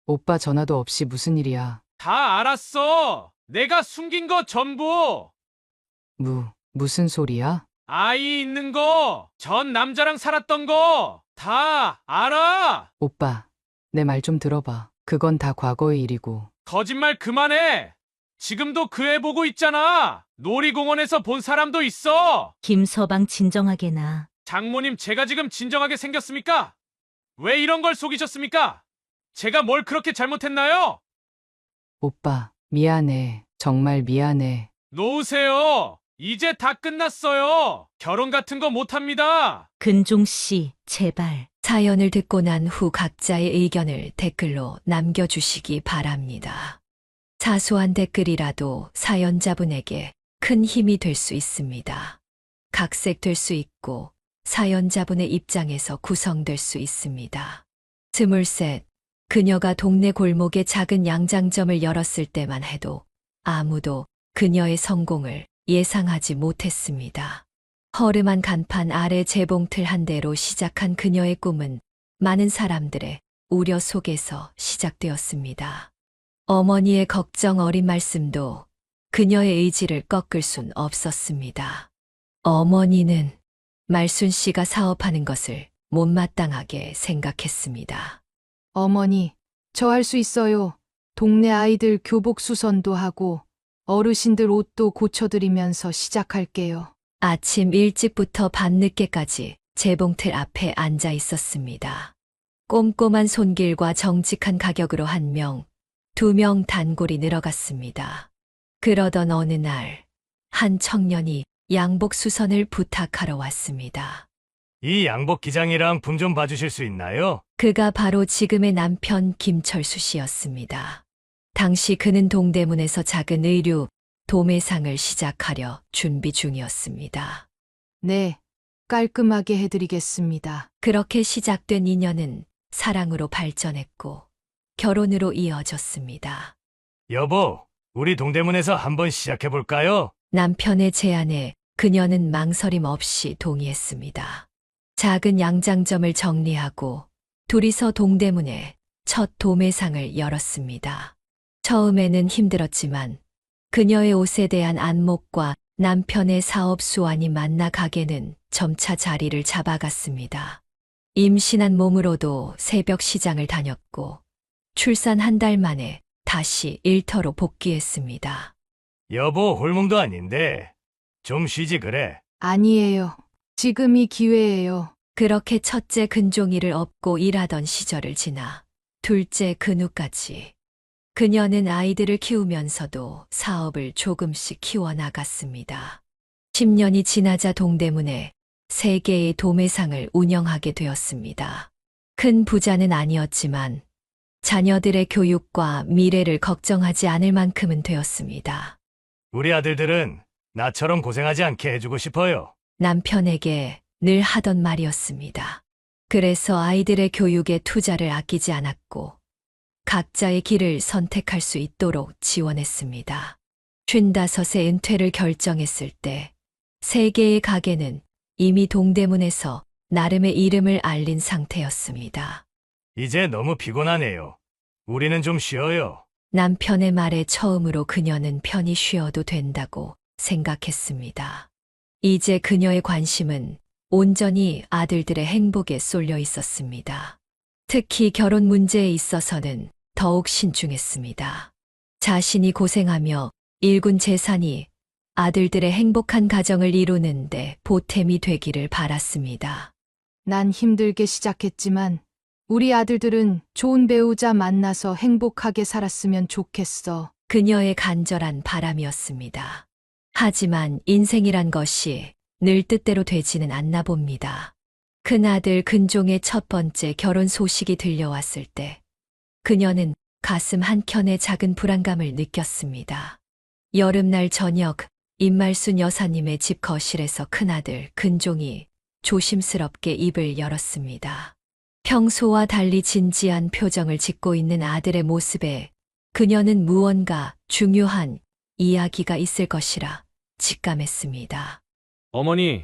오빠 전화도 없이 무슨 일이야? 다 알았어. 내가 숨긴 거 전부. 무슨 소리야? 아이 있는 거, 전 남자랑 살았던 거, 다 알아. 오빠, 내 말 좀 들어봐. 그건 다 과거의 일이고. 거짓말 그만해. 지금도 그 애 보고 있잖아. 놀이공원에서 본 사람도 있어. 김서방 진정하게나. 장모님, 제가 지금 진정하게 생겼습니까? 왜 이런 걸 속이셨습니까? 제가 뭘 그렇게 잘못했나요? 오빠, 미안해. 정말 미안해. 놓으세요. 이제 다 끝났어요. 결혼 같은 거 못합니다. 근종 씨, 제발. 사연을 듣고 난 후 각자의 의견을 댓글로 남겨주시기 바랍니다. 사소한 댓글이라도 사연자분에게 큰 힘이 될 수 있습니다. 각색될 수 있고 사연자분의 입장에서 구성될 수 있습니다. 23. 그녀가 동네 골목에 작은 양장점을 열었을 때만 해도 아무도 그녀의 성공을 예상하지 못했습니다. 허름한 간판 아래 재봉틀 한 대로 시작한 그녀의 꿈은 많은 사람들의 우려 속에서 시작되었습니다. 어머니의 걱정 어린 말씀도 그녀의 의지를 꺾을 순 없었습니다. 어머니는 말순 씨가 사업하는 것을 못마땅하게 생각했습니다. 어머니, 저 할 수 있어요. 동네 아이들 교복 수선도 하고 어르신들 옷도 고쳐드리면서 시작할게요. 아침 일찍부터 밤늦게까지 재봉틀 앞에 앉아 있었습니다. 꼼꼼한 손길과 정직한 가격으로 1명, 2명 단골이 늘어갔습니다. 그러던 어느 날, 한 청년이 양복 수선을 부탁하러 왔습니다. 이 양복 기장이랑 분 좀 봐주실 수 있나요? 그가 바로 지금의 남편 김철수 씨였습니다. 당시 그는 동대문에서 작은 의류 도매상을 시작하려 준비 중이었습니다. 네, 깔끔하게 해드리겠습니다. 그렇게 시작된 인연은 사랑으로 발전했고 결혼으로 이어졌습니다. 여보, 우리 동대문에서 한번 시작해볼까요? 남편의 제안에 그녀는 망설임 없이 동의했습니다. 작은 양장점을 정리하고 둘이서 동대문에 첫 도매상을 열었습니다. 처음에는 힘들었지만 그녀의 옷에 대한 안목과 남편의 사업 수완이 만나 가게는 점차 자리를 잡아갔습니다. 임신한 몸으로도 새벽 시장을 다녔고 출산 1달 만에 다시 일터로 복귀했습니다. 여보, 홀몸도 아닌데 좀 쉬지 그래. 아니에요. 지금이 기회예요. 그렇게 첫째 근종이를 업고 일하던 시절을 지나 둘째 근우까지 그녀는 아이들을 키우면서도 사업을 조금씩 키워나갔습니다. 10년이 지나자 동대문에 3개의 도매상을 운영하게 되었습니다. 큰 부자는 아니었지만 자녀들의 교육과 미래를 걱정하지 않을 만큼은 되었습니다. 우리 아들들은 나처럼 고생하지 않게 해주고 싶어요. 남편에게 늘 하던 말이었습니다. 그래서 아이들의 교육에 투자를 아끼지 않았고 각자의 길을 선택할 수 있도록 지원했습니다. 55세 은퇴를 결정했을 때 3개의 가게는 이미 동대문에서 나름의 이름을 알린 상태였습니다. 이제 너무 피곤하네요. 우리는 좀 쉬어요. 남편의 말에 처음으로 그녀는 편히 쉬어도 된다고 생각했습니다. 이제 그녀의 관심은 온전히 아들들의 행복에 쏠려 있었습니다. 특히 결혼 문제에 있어서는 더욱 신중했습니다. 자신이 고생하며 일군 재산이 아들들의 행복한 가정을 이루는데 보탬이 되기를 바랐습니다. 난 힘들게 시작했지만 우리 아들들은 좋은 배우자 만나서 행복하게 살았으면 좋겠어. 그녀의 간절한 바람이었습니다. 하지만 인생이란 것이 늘 뜻대로 되지는 않나 봅니다. 큰아들 근종의 첫 번째 결혼 소식이 들려왔을 때 그녀는 가슴 한켠에 작은 불안감을 느꼈습니다. 여름날 저녁 임말순 여사님의 집 거실에서 큰아들 근종이 조심스럽게 입을 열었습니다. 평소와 달리 진지한 표정을 짓고 있는 아들의 모습에 그녀는 무언가 중요한 이야기가 있을 것이라 직감했습니다. 어머니,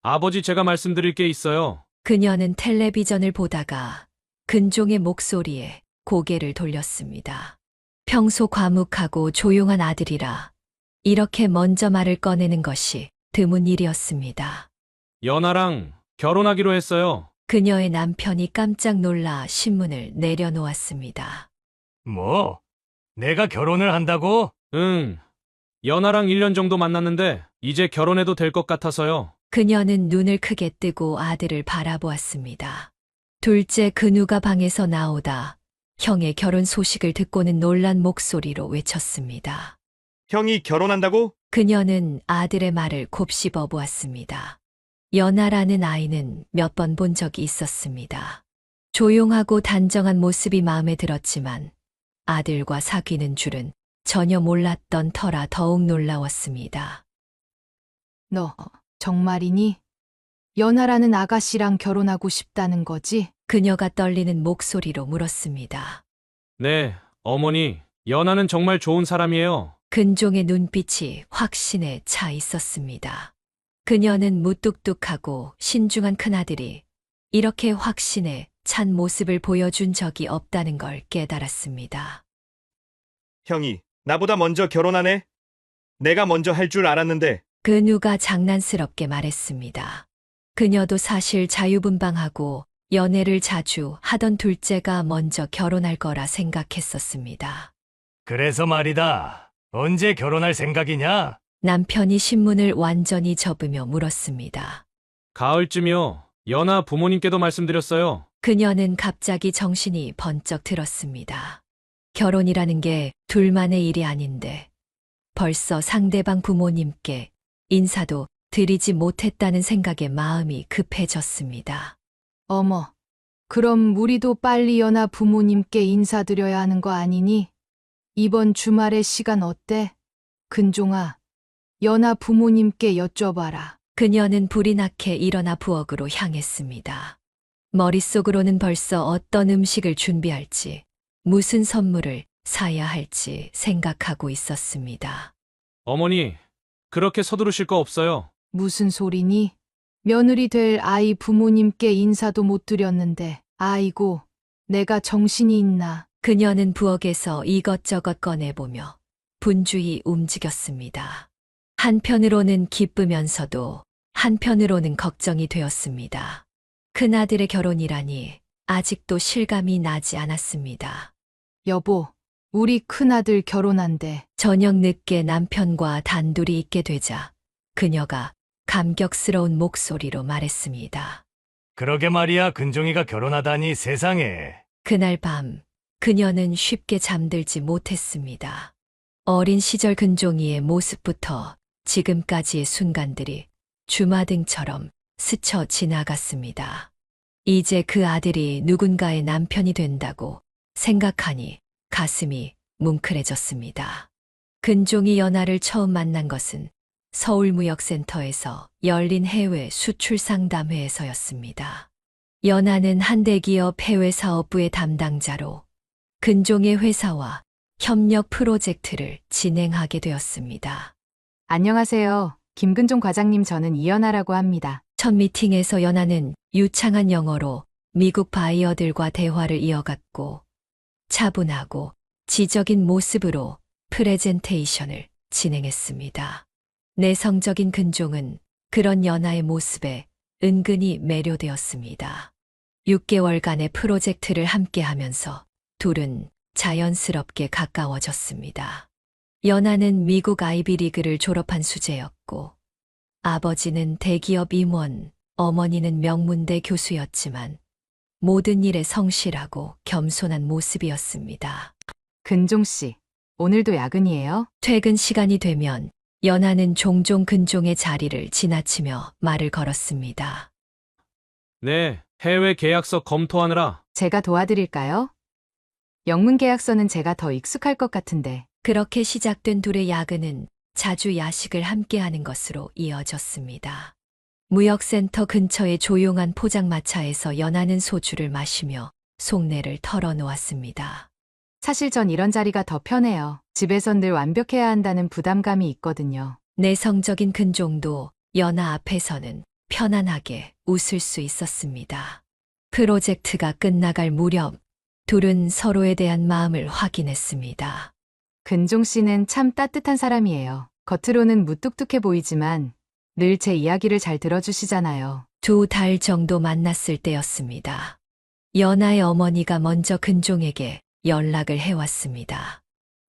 아버지 제가 말씀드릴 게 있어요. 그녀는 텔레비전을 보다가 근종의 목소리에 고개를 돌렸습니다. 평소 과묵하고 조용한 아들이라 이렇게 먼저 말을 꺼내는 것이 드문 일이었습니다. 연하랑 결혼하기로 했어요. 그녀의 남편이 깜짝 놀라 신문을 내려놓았습니다. 뭐? 내가 결혼을 한다고? 응. 연하랑 1년 정도 만났는데 이제 결혼해도 될 것 같아서요. 그녀는 눈을 크게 뜨고 아들을 바라보았습니다. 둘째 근우가 방에서 나오다 형의 결혼 소식을 듣고는 놀란 목소리로 외쳤습니다. 형이 결혼한다고? 그녀는 아들의 말을 곱씹어 보았습니다. 연하라는 아이는 몇 번 본 적이 있었습니다. 조용하고 단정한 모습이 마음에 들었지만 아들과 사귀는 줄은 전혀 몰랐던 터라 더욱 놀라웠습니다. 너 정말이니? 연하라는 아가씨랑 결혼하고 싶다는 거지? 그녀가 떨리는 목소리로 물었습니다. 네, 어머니. 연하는 정말 좋은 사람이에요. 근종의 눈빛이 확신에 차 있었습니다. 그녀는 무뚝뚝하고 신중한 큰아들이 이렇게 확신에 찬 모습을 보여준 적이 없다는 걸 깨달았습니다. 형이 나보다 먼저 결혼하네? 내가 먼저 할 줄 알았는데. 근우가 장난스럽게 말했습니다. 그녀도 사실 자유분방하고 연애를 자주 하던 둘째가 먼저 결혼할 거라 생각했었습니다. 그래서 말이다. 언제 결혼할 생각이냐? 남편이 신문을 완전히 접으며 물었습니다. 가을쯤이요. 연하 부모님께도 말씀드렸어요. 그녀는 갑자기 정신이 번쩍 들었습니다. 결혼이라는 게 둘만의 일이 아닌데 벌써 상대방 부모님께 인사도 드리지 못했다는 생각에 마음이 급해졌습니다. 어머, 그럼 우리도 빨리 연하 부모님께 인사드려야 하는 거 아니니? 이번 주말에 시간 어때? 근종아, 연하 부모님께 여쭤봐라. 그녀는 불이 나게 일어나 부엌으로 향했습니다. 머릿속으로는 벌써 어떤 음식을 준비할지, 무슨 선물을 사야 할지 생각하고 있었습니다. 어머니, 그렇게 서두르실 거 없어요. 무슨 소리니? 며느리 될 아이 부모님께 인사도 못 드렸는데, 아이고, 내가 정신이 있나? 그녀는 부엌에서 이것저것 꺼내보며 분주히 움직였습니다. 한편으로는 기쁘면서도 한편으로는 걱정이 되었습니다. 큰아들의 결혼이라니 아직도 실감이 나지 않았습니다. 여보, 우리 큰아들 결혼한대. 저녁 늦게 남편과 단둘이 있게 되자 그녀가 감격스러운 목소리로 말했습니다. 그러게 말이야, 근종이가 결혼하다니 세상에. 그날 밤 그녀는 쉽게 잠들지 못했습니다. 어린 시절 근종이의 모습부터 지금까지의 순간들이 주마등처럼 스쳐 지나갔습니다. 이제 그 아들이 누군가의 남편이 된다고 생각하니 가슴이 뭉클해졌습니다. 근종이 연하를 처음 만난 것은 서울무역센터에서 열린 해외 수출상담회에서였습니다. 연하는 한 대기업 해외 사업부의 담당자로 근종의 회사와 협력 프로젝트를 진행하게 되었습니다. 안녕하세요. 김근종 과장님, 저는 이연아라고 합니다. 첫 미팅에서 연하는 유창한 영어로 미국 바이어들과 대화를 이어갔고 차분하고 지적인 모습으로 프레젠테이션을 진행했습니다. 내성적인 근종은 그런 연하의 모습에 은근히 매료되었습니다. 6개월간의 프로젝트를 함께하면서 둘은 자연스럽게 가까워졌습니다. 연하는 미국 아이비리그를 졸업한 수재였고 아버지는 대기업 임원, 어머니는 명문대 교수였지만 모든 일에 성실하고 겸손한 모습이었습니다. 근종 씨, 오늘도 야근이에요? 퇴근 시간이 되면 연하는 종종 근종의 자리를 지나치며 말을 걸었습니다. 네, 해외 계약서 검토하느라. 제가 도와드릴까요? 영문 계약서는 제가 더 익숙할 것 같은데. 그렇게 시작된 둘의 야근은 자주 야식을 함께하는 것으로 이어졌습니다. 무역센터 근처의 조용한 포장마차에서 연하는 소주를 마시며 속내를 털어놓았습니다. 사실 전 이런 자리가 더 편해요. 집에선 늘 완벽해야 한다는 부담감이 있거든요. 내성적인 근종도 연하 앞에서는 편안하게 웃을 수 있었습니다. 프로젝트가 끝나갈 무렵 둘은 서로에 대한 마음을 확인했습니다. 근종 씨는 참 따뜻한 사람이에요. 겉으로는 무뚝뚝해 보이지만 늘 제 이야기를 잘 들어주시잖아요. 2달 정도 만났을 때였습니다. 연아의 어머니가 먼저 근종에게 연락을 해왔습니다.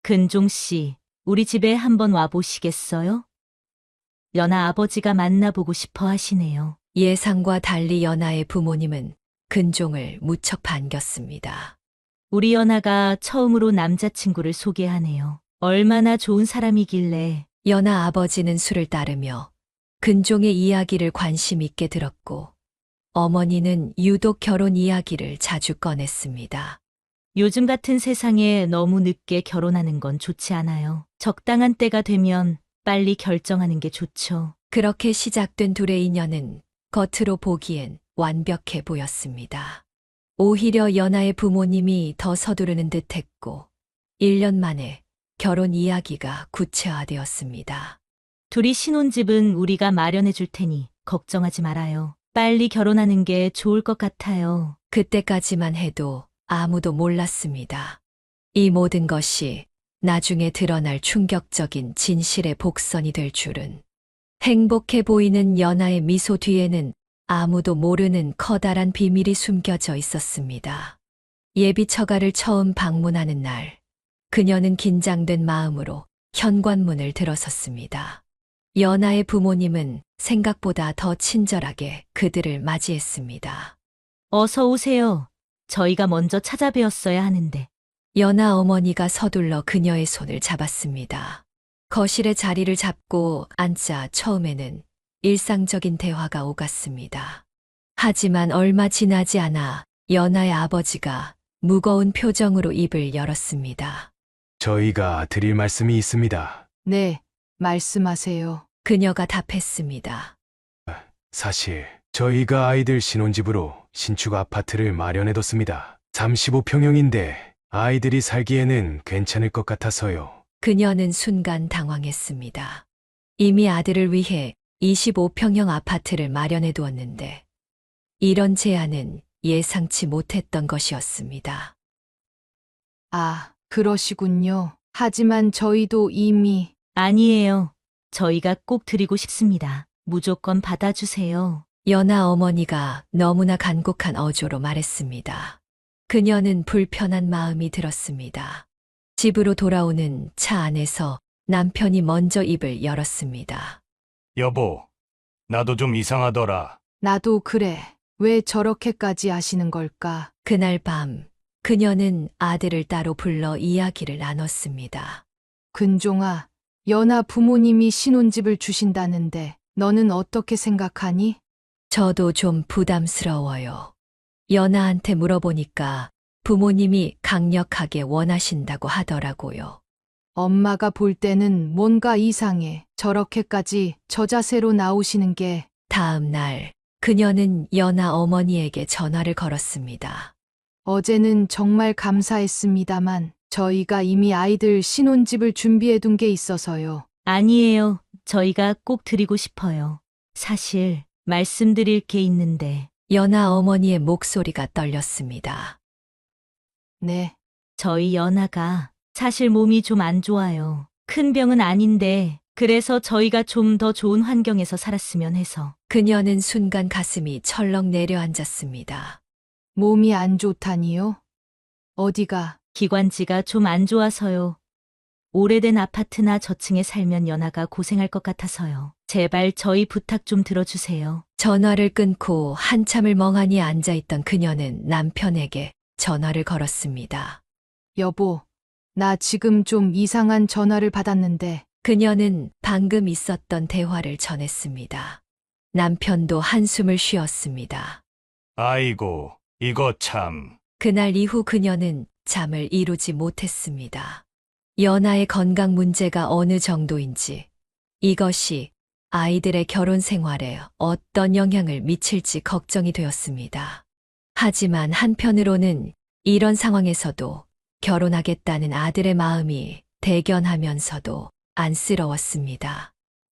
근종 씨, 우리 집에 한번 와보시겠어요? 연아 아버지가 만나보고 싶어 하시네요. 예상과 달리 연아의 부모님은 근종을 무척 반겼습니다. 우리 연아가 처음으로 남자친구를 소개하네요. 얼마나 좋은 사람이길래. 연아 아버지는 술을 따르며 근종의 이야기를 관심 있게 들었고 어머니는 유독 결혼 이야기를 자주 꺼냈습니다. 요즘 같은 세상에 너무 늦게 결혼하는 건 좋지 않아요. 적당한 때가 되면 빨리 결정하는 게 좋죠. 그렇게 시작된 둘의 인연은 겉으로 보기엔 완벽해 보였습니다. 오히려 연아의 부모님이 더 서두르는 듯했고 1년 만에 결혼 이야기가 구체화되었습니다. 둘이 신혼집은 우리가 마련해 줄 테니 걱정하지 말아요. 빨리 결혼하는 게 좋을 것 같아요. 그때까지만 해도 아무도 몰랐습니다. 이 모든 것이 나중에 드러날 충격적인 진실의 복선이 될 줄은. 행복해 보이는 연아의 미소 뒤에는 아무도 모르는 커다란 비밀이 숨겨져 있었습니다. 예비 처가를 처음 방문하는 날, 그녀는 긴장된 마음으로 현관문을 들어섰습니다. 연아의 부모님은 생각보다 더 친절하게 그들을 맞이했습니다. 어서 오세요. 저희가 먼저 찾아뵈었어야 하는데. 연아 어머니가 서둘러 그녀의 손을 잡았습니다. 거실에 자리를 잡고 앉자 처음에는 일상적인 대화가 오갔습니다. 하지만 얼마 지나지 않아 연아의 아버지가 무거운 표정으로 입을 열었습니다. 저희가 드릴 말씀이 있습니다. 네, 말씀하세요. 그녀가 답했습니다. 사실 저희가 아이들 신혼집으로 신축 아파트를 마련해뒀습니다. 35평형인데 아이들이 살기에는 괜찮을 것 같아서요. 그녀는 순간 당황했습니다. 이미 아들을 위해 25평형 아파트를 마련해 두었는데 이런 제안은 예상치 못했던 것이었습니다. 아, 그러시군요. 하지만 저희도 이미 아니에요. 저희가 꼭 드리고 싶습니다. 무조건 받아주세요. 연아 어머니가 너무나 간곡한 어조로 말했습니다. 그녀는 불편한 마음이 들었습니다. 집으로 돌아오는 차 안에서 남편이 먼저 입을 열었습니다. 여보, 나도 좀 이상하더라. 나도 그래. 왜 저렇게까지 하시는 걸까? 그날 밤 그녀는 아들을 따로 불러 이야기를 나눴습니다. 근종아, 연아 부모님이 신혼집을 주신다는데 너는 어떻게 생각하니? 저도 좀 부담스러워요. 연아한테 물어보니까 부모님이 강력하게 원하신다고 하더라고요. 엄마가 볼 때는 뭔가 이상해. 저렇게까지 저자세로 나오시는 게 다음 날 그녀는 연아 어머니에게 전화를 걸었습니다. 어제는 정말 감사했습니다만 저희가 이미 아이들 신혼집을 준비해둔 게 있어서요. 아니에요. 저희가 꼭 드리고 싶어요. 사실 말씀드릴 게 있는데. 연아 어머니의 목소리가 떨렸습니다. 네, 저희 연아가 사실 몸이 좀 안 좋아요. 큰 병은 아닌데 그래서 저희가 좀 더 좋은 환경에서 살았으면 해서. 그녀는 순간 가슴이 철렁 내려앉았습니다. 몸이 안 좋다니요? 어디가? 기관지가 좀 안 좋아서요. 오래된 아파트나 저층에 살면 연아가 고생할 것 같아서요. 제발 저희 부탁 좀 들어주세요. 전화를 끊고 한참을 멍하니 앉아있던 그녀는 남편에게 전화를 걸었습니다. 여보, 나 지금 좀 이상한 전화를 받았는데 그녀는 방금 있었던 대화를 전했습니다. 남편도 한숨을 쉬었습니다. 아이고, 이거 참. 그날 이후 그녀는 잠을 이루지 못했습니다. 연아의 건강 문제가 어느 정도인지, 이것이 아이들의 결혼 생활에 어떤 영향을 미칠지 걱정이 되었습니다. 하지만 한편으로는 이런 상황에서도 결혼하겠다는 아들의 마음이 대견하면서도 안쓰러웠습니다.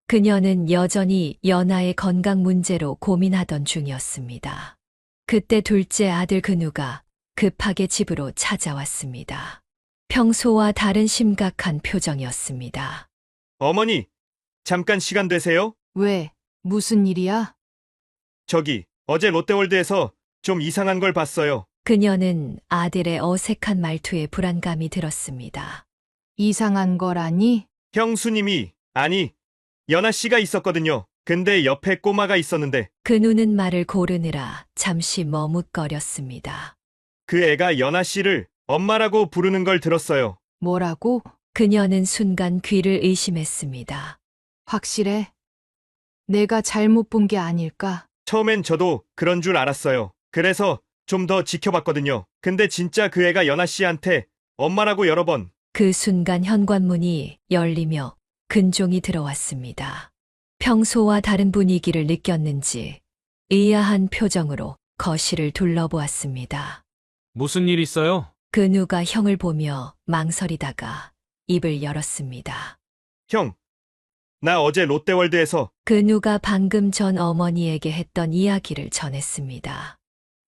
그녀는 여전히 연아의 건강 문제로 고민하던 중이었습니다. 그때 둘째 아들 근우가 급하게 집으로 찾아왔습니다. 평소와 다른 심각한 표정이었습니다. 어머니, 잠깐 시간 되세요? 왜? 무슨 일이야? 저기, 어제 롯데월드에서 좀 이상한 걸 봤어요. 그녀는 아들의 어색한 말투에 불안감이 들었습니다. 이상한 거라니? 형수님이, 아니, 연아 씨가 있었거든요. 근데 옆에 꼬마가 있었는데, 그 누는 말을 고르느라 잠시 머뭇거렸습니다. 그 애가 연아 씨를 엄마라고 부르는 걸 들었어요. 뭐라고? 그녀는 순간 귀를 의심했습니다. 확실해? 내가 잘못 본 게 아닐까? 처음엔 저도 그런 줄 알았어요. 그래서 좀 더 지켜봤거든요. 근데 진짜 그 애가 연아 씨한테 엄마라고 여러 번. 그 순간 현관문이 열리며 근종이 들어왔습니다. 평소와 다른 분위기를 느꼈는지 의아한 표정으로 거실을 둘러보았습니다. 무슨 일 있어요? 그 누가 형을 보며 망설이다가 입을 열었습니다. 형, 나 어제 롯데월드에서 그 누가 방금 전 어머니에게 했던 이야기를 전했습니다.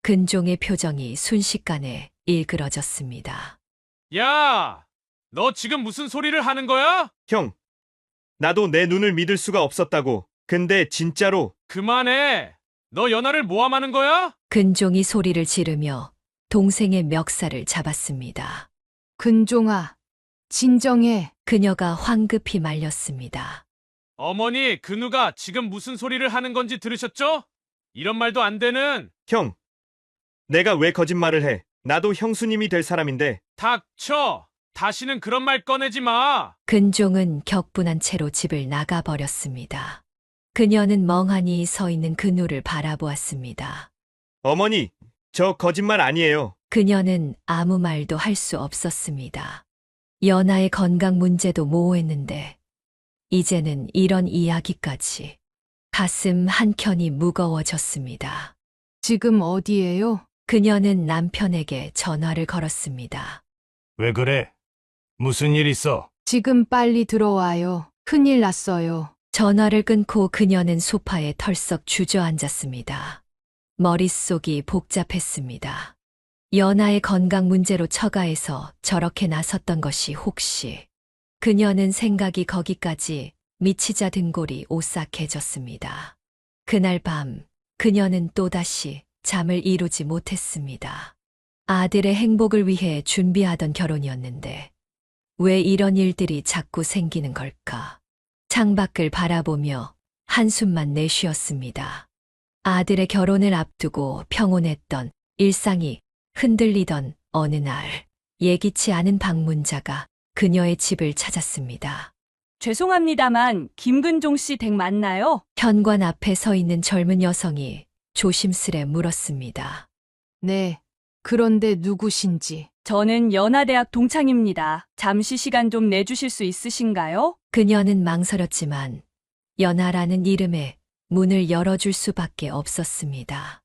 근종의 표정이 순식간에 일그러졌습니다. 야! 너 지금 무슨 소리를 하는 거야? 형, 나도 내 눈을 믿을 수가 없었다고. 근데 진짜로 그만해! 너 연하를 모함하는 거야? 근종이 소리를 지르며 동생의 멱살을 잡았습니다. 근종아, 진정해. 그녀가 황급히 말렸습니다. 어머니, 그 누가 지금 무슨 소리를 하는 건지 들으셨죠? 이런 말도 안 되는. 형, 내가 왜 거짓말을 해? 나도 형수님이 될 사람인데. 닥쳐! 다시는 그런 말 꺼내지 마! 근종은 격분한 채로 집을 나가버렸습니다. 그녀는 멍하니 서 있는 그누를 바라보았습니다. 어머니, 저 거짓말 아니에요. 그녀는 아무 말도 할 수 없었습니다. 연하의 건강 문제도 모호했는데 이제는 이런 이야기까지. 가슴 한켠이 무거워졌습니다. 지금 어디에요? 그녀는 남편에게 전화를 걸었습니다. 왜 그래? 무슨 일 있어? 지금 빨리 들어와요. 큰일 났어요. 전화를 끊고 그녀는 소파에 털썩 주저앉았습니다. 머릿속이 복잡했습니다. 연하의 건강 문제로 처가에서 저렇게 나섰던 것이 혹시. 그녀는 생각이 거기까지 미치자 등골이 오싹해졌습니다. 그날 밤 그녀는 또다시 잠을 이루지 못했습니다. 아들의 행복을 위해 준비하던 결혼이었는데 왜 이런 일들이 자꾸 생기는 걸까? 창밖을 바라보며 한숨만 내쉬었습니다. 아들의 결혼을 앞두고 평온했던 일상이 흔들리던 어느 날 예기치 않은 방문자가 그녀의 집을 찾았습니다. 죄송합니다만 김근종 씨 댁 맞나요? 현관 앞에 서 있는 젊은 여성이 조심스레 물었습니다. 네. 그런데 누구신지. 저는 연하대학 동창입니다. 잠시 시간 좀 내주실 수 있으신가요? 그녀는 망설였지만 연하라는 이름에 문을 열어줄 수밖에 없었습니다.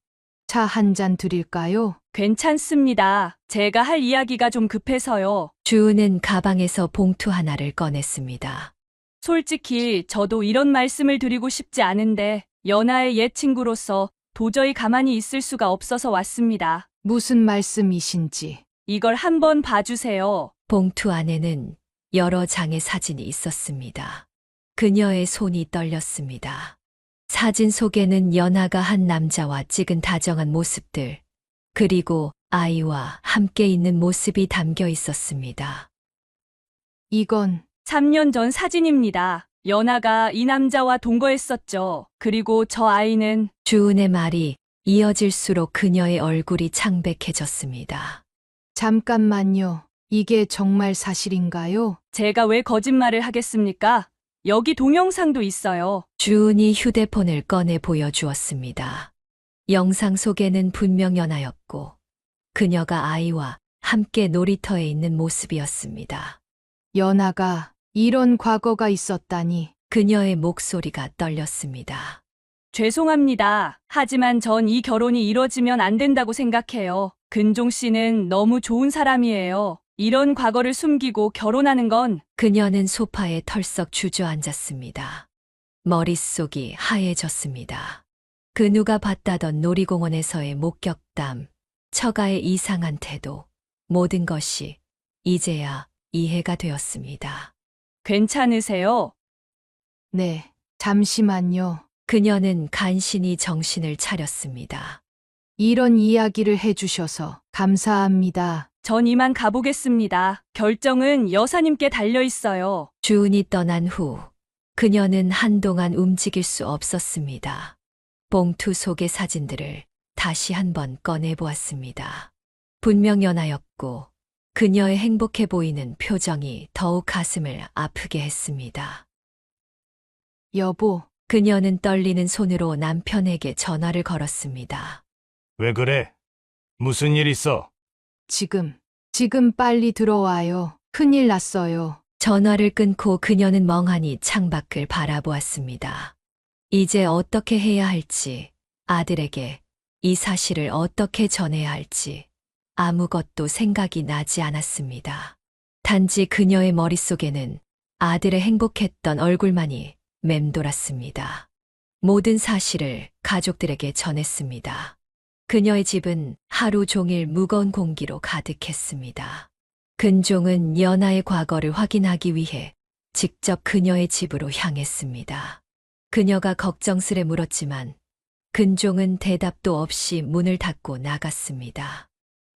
차 한 잔 드릴까요? 괜찮습니다. 제가 할 이야기가 좀 급해서요. 주은은 가방에서 봉투 하나를 꺼냈습니다. 솔직히 저도 이런 말씀을 드리고 싶지 않은데 연하의 옛 친구로서 도저히 가만히 있을 수가 없어서 왔습니다. 무슨 말씀이신지. 이걸 한번 봐주세요. 봉투 안에는 여러 장의 사진이 있었습니다. 그녀의 손이 떨렸습니다. 사진 속에는 연하가 한 남자와 찍은 다정한 모습들, 그리고 아이와 함께 있는 모습이 담겨 있었습니다. 이건 3년 전 사진입니다. 연하가 이 남자와 동거했었죠. 그리고 저 아이는 주은의 말이 이어질수록 그녀의 얼굴이 창백해졌습니다. 잠깐만요. 이게 정말 사실인가요? 제가 왜 거짓말을 하겠습니까? 여기 동영상도 있어요. 주은이 휴대폰을 꺼내 보여주었습니다. 영상 속에는 분명 연하였고 그녀가 아이와 함께 놀이터에 있는 모습이었습니다. 연하가 이런 과거가 있었다니. 그녀의 목소리가 떨렸습니다. 죄송합니다. 하지만 전 이 결혼이 이뤄지면 안 된다고 생각해요. 근종 씨는 너무 좋은 사람이에요. 이런 과거를 숨기고 결혼하는 건 그녀는 소파에 털썩 주저앉았습니다. 머릿속이 하얘졌습니다. 그 누가 봤다던 놀이공원에서의 목격담, 처가의 이상한 태도, 모든 것이 이제야 이해가 되었습니다. 괜찮으세요? 네, 잠시만요. 그녀는 간신히 정신을 차렸습니다. 이런 이야기를 해주셔서 감사합니다. 전 이만 가보겠습니다. 결정은 여사님께 달려 있어요. 주은이 떠난 후 그녀는 한동안 움직일 수 없었습니다. 봉투 속의 사진들을 다시 한번 꺼내 보았습니다. 분명 연하였고 그녀의 행복해 보이는 표정이 더욱 가슴을 아프게 했습니다. 여보, 그녀는 떨리는 손으로 남편에게 전화를 걸었습니다. 왜 그래? 무슨 일 있어? 지금 빨리 들어와요. 큰일 났어요. 전화를 끊고 그녀는 멍하니 창밖을 바라보았습니다. 이제 어떻게 해야 할지, 아들에게 이 사실을 어떻게 전해야 할지 아무것도 생각이 나지 않았습니다. 단지 그녀의 머릿속에는 아들의 행복했던 얼굴만이 맴돌았습니다. 모든 사실을 가족들에게 전했습니다. 그녀의 집은 하루 종일 무거운 공기로 가득했습니다. 근종은 연하의 과거를 확인하기 위해 직접 그녀의 집으로 향했습니다. 그녀가 걱정스레 물었지만 근종은 대답도 없이 문을 닫고 나갔습니다.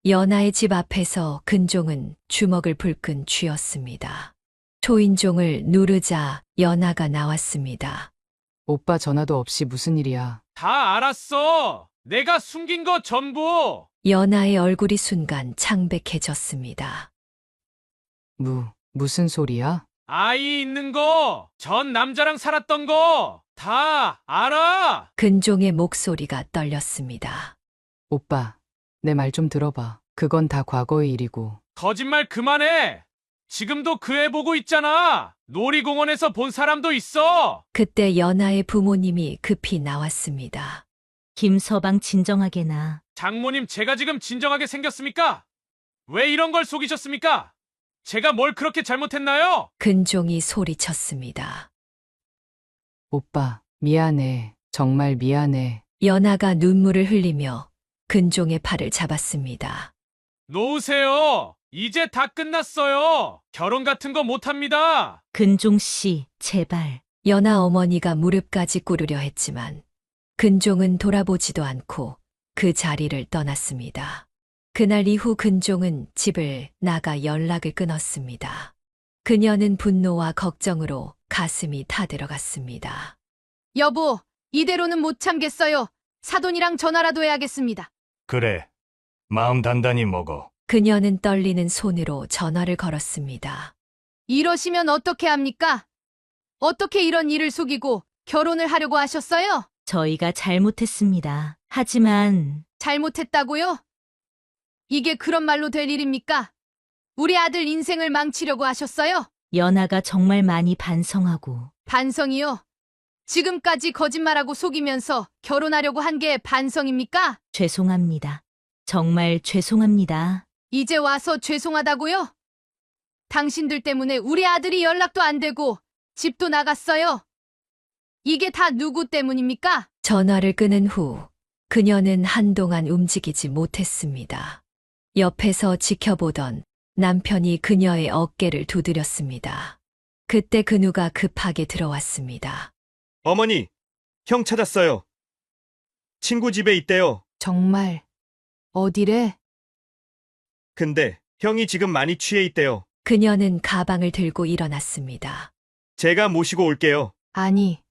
연하의 집 앞에서 근종은 주먹을 불끈 쥐었습니다. 초인종을 누르자 연하가 나왔습니다. 오빠 전화도 없이 무슨 일이야? 다 알았어. 내가 숨긴 거 전부. 연하의 얼굴이 순간 창백해졌습니다. 무슨 소리야? 아이 있는 거, 전 남자랑 살았던 거, 다 알아. 근종의 목소리가 떨렸습니다. 오빠, 내 말 좀 들어봐. 그건 다 과거의 일이고. 거짓말 그만해. 지금도 그 애 보고 있잖아. 놀이공원에서 본 사람도 있어. 그때 연하의 부모님이 급히 나왔습니다. 김서방 진정하게나. 장모님, 제가 지금 진정하게 생겼습니까? 왜 이런 걸 속이셨습니까? 제가 뭘 그렇게 잘못했나요? 근종이 소리쳤습니다. 오빠, 미안해. 정말 미안해. 연하가 눈물을 흘리며 근종의 팔을 잡았습니다. 놓으세요. 이제 다 끝났어요. 결혼 같은 거 못합니다. 근종 씨, 제발. 연하 어머니가 무릎까지 꿇으려 했지만 근종은 돌아보지도 않고 그 자리를 떠났습니다. 그날 이후 근종은 집을 나가 연락을 끊었습니다. 그녀는 분노와 걱정으로 가슴이 타들어갔습니다. 여보, 이대로는 못 참겠어요. 사돈이랑 전화라도 해야겠습니다. 그래. 마음 단단히 먹어. 그녀는 떨리는 손으로 전화를 걸었습니다. 이러시면 어떻게 합니까? 어떻게 이런 일을 속이고 결혼을 하려고 하셨어요? 저희가 잘못했습니다. 하지만 잘못했다고요? 이게 그런 말로 될 일입니까? 우리 아들 인생을 망치려고 하셨어요? 연하가 정말 많이 반성하고 반성이요? 지금까지 거짓말하고 속이면서 결혼하려고 한 게 반성입니까? 죄송합니다. 정말 죄송합니다. 이제 와서 죄송하다고요? 당신들 때문에 우리 아들이 연락도 안 되고 집도 나갔어요. 이게 다 누구 때문입니까? 전화를 끊은 후 그녀는 한동안 움직이지 못했습니다. 옆에서 지켜보던 남편이 그녀의 어깨를 두드렸습니다. 그때 근우가 급하게 들어왔습니다. 어머니, 형 찾았어요. 친구 집에 있대요. 정말 어디래? 근데 형이 지금 많이 취해 있대요. 그녀는 가방을 들고 일어났습니다. 제가 모시고 올게요. 아니,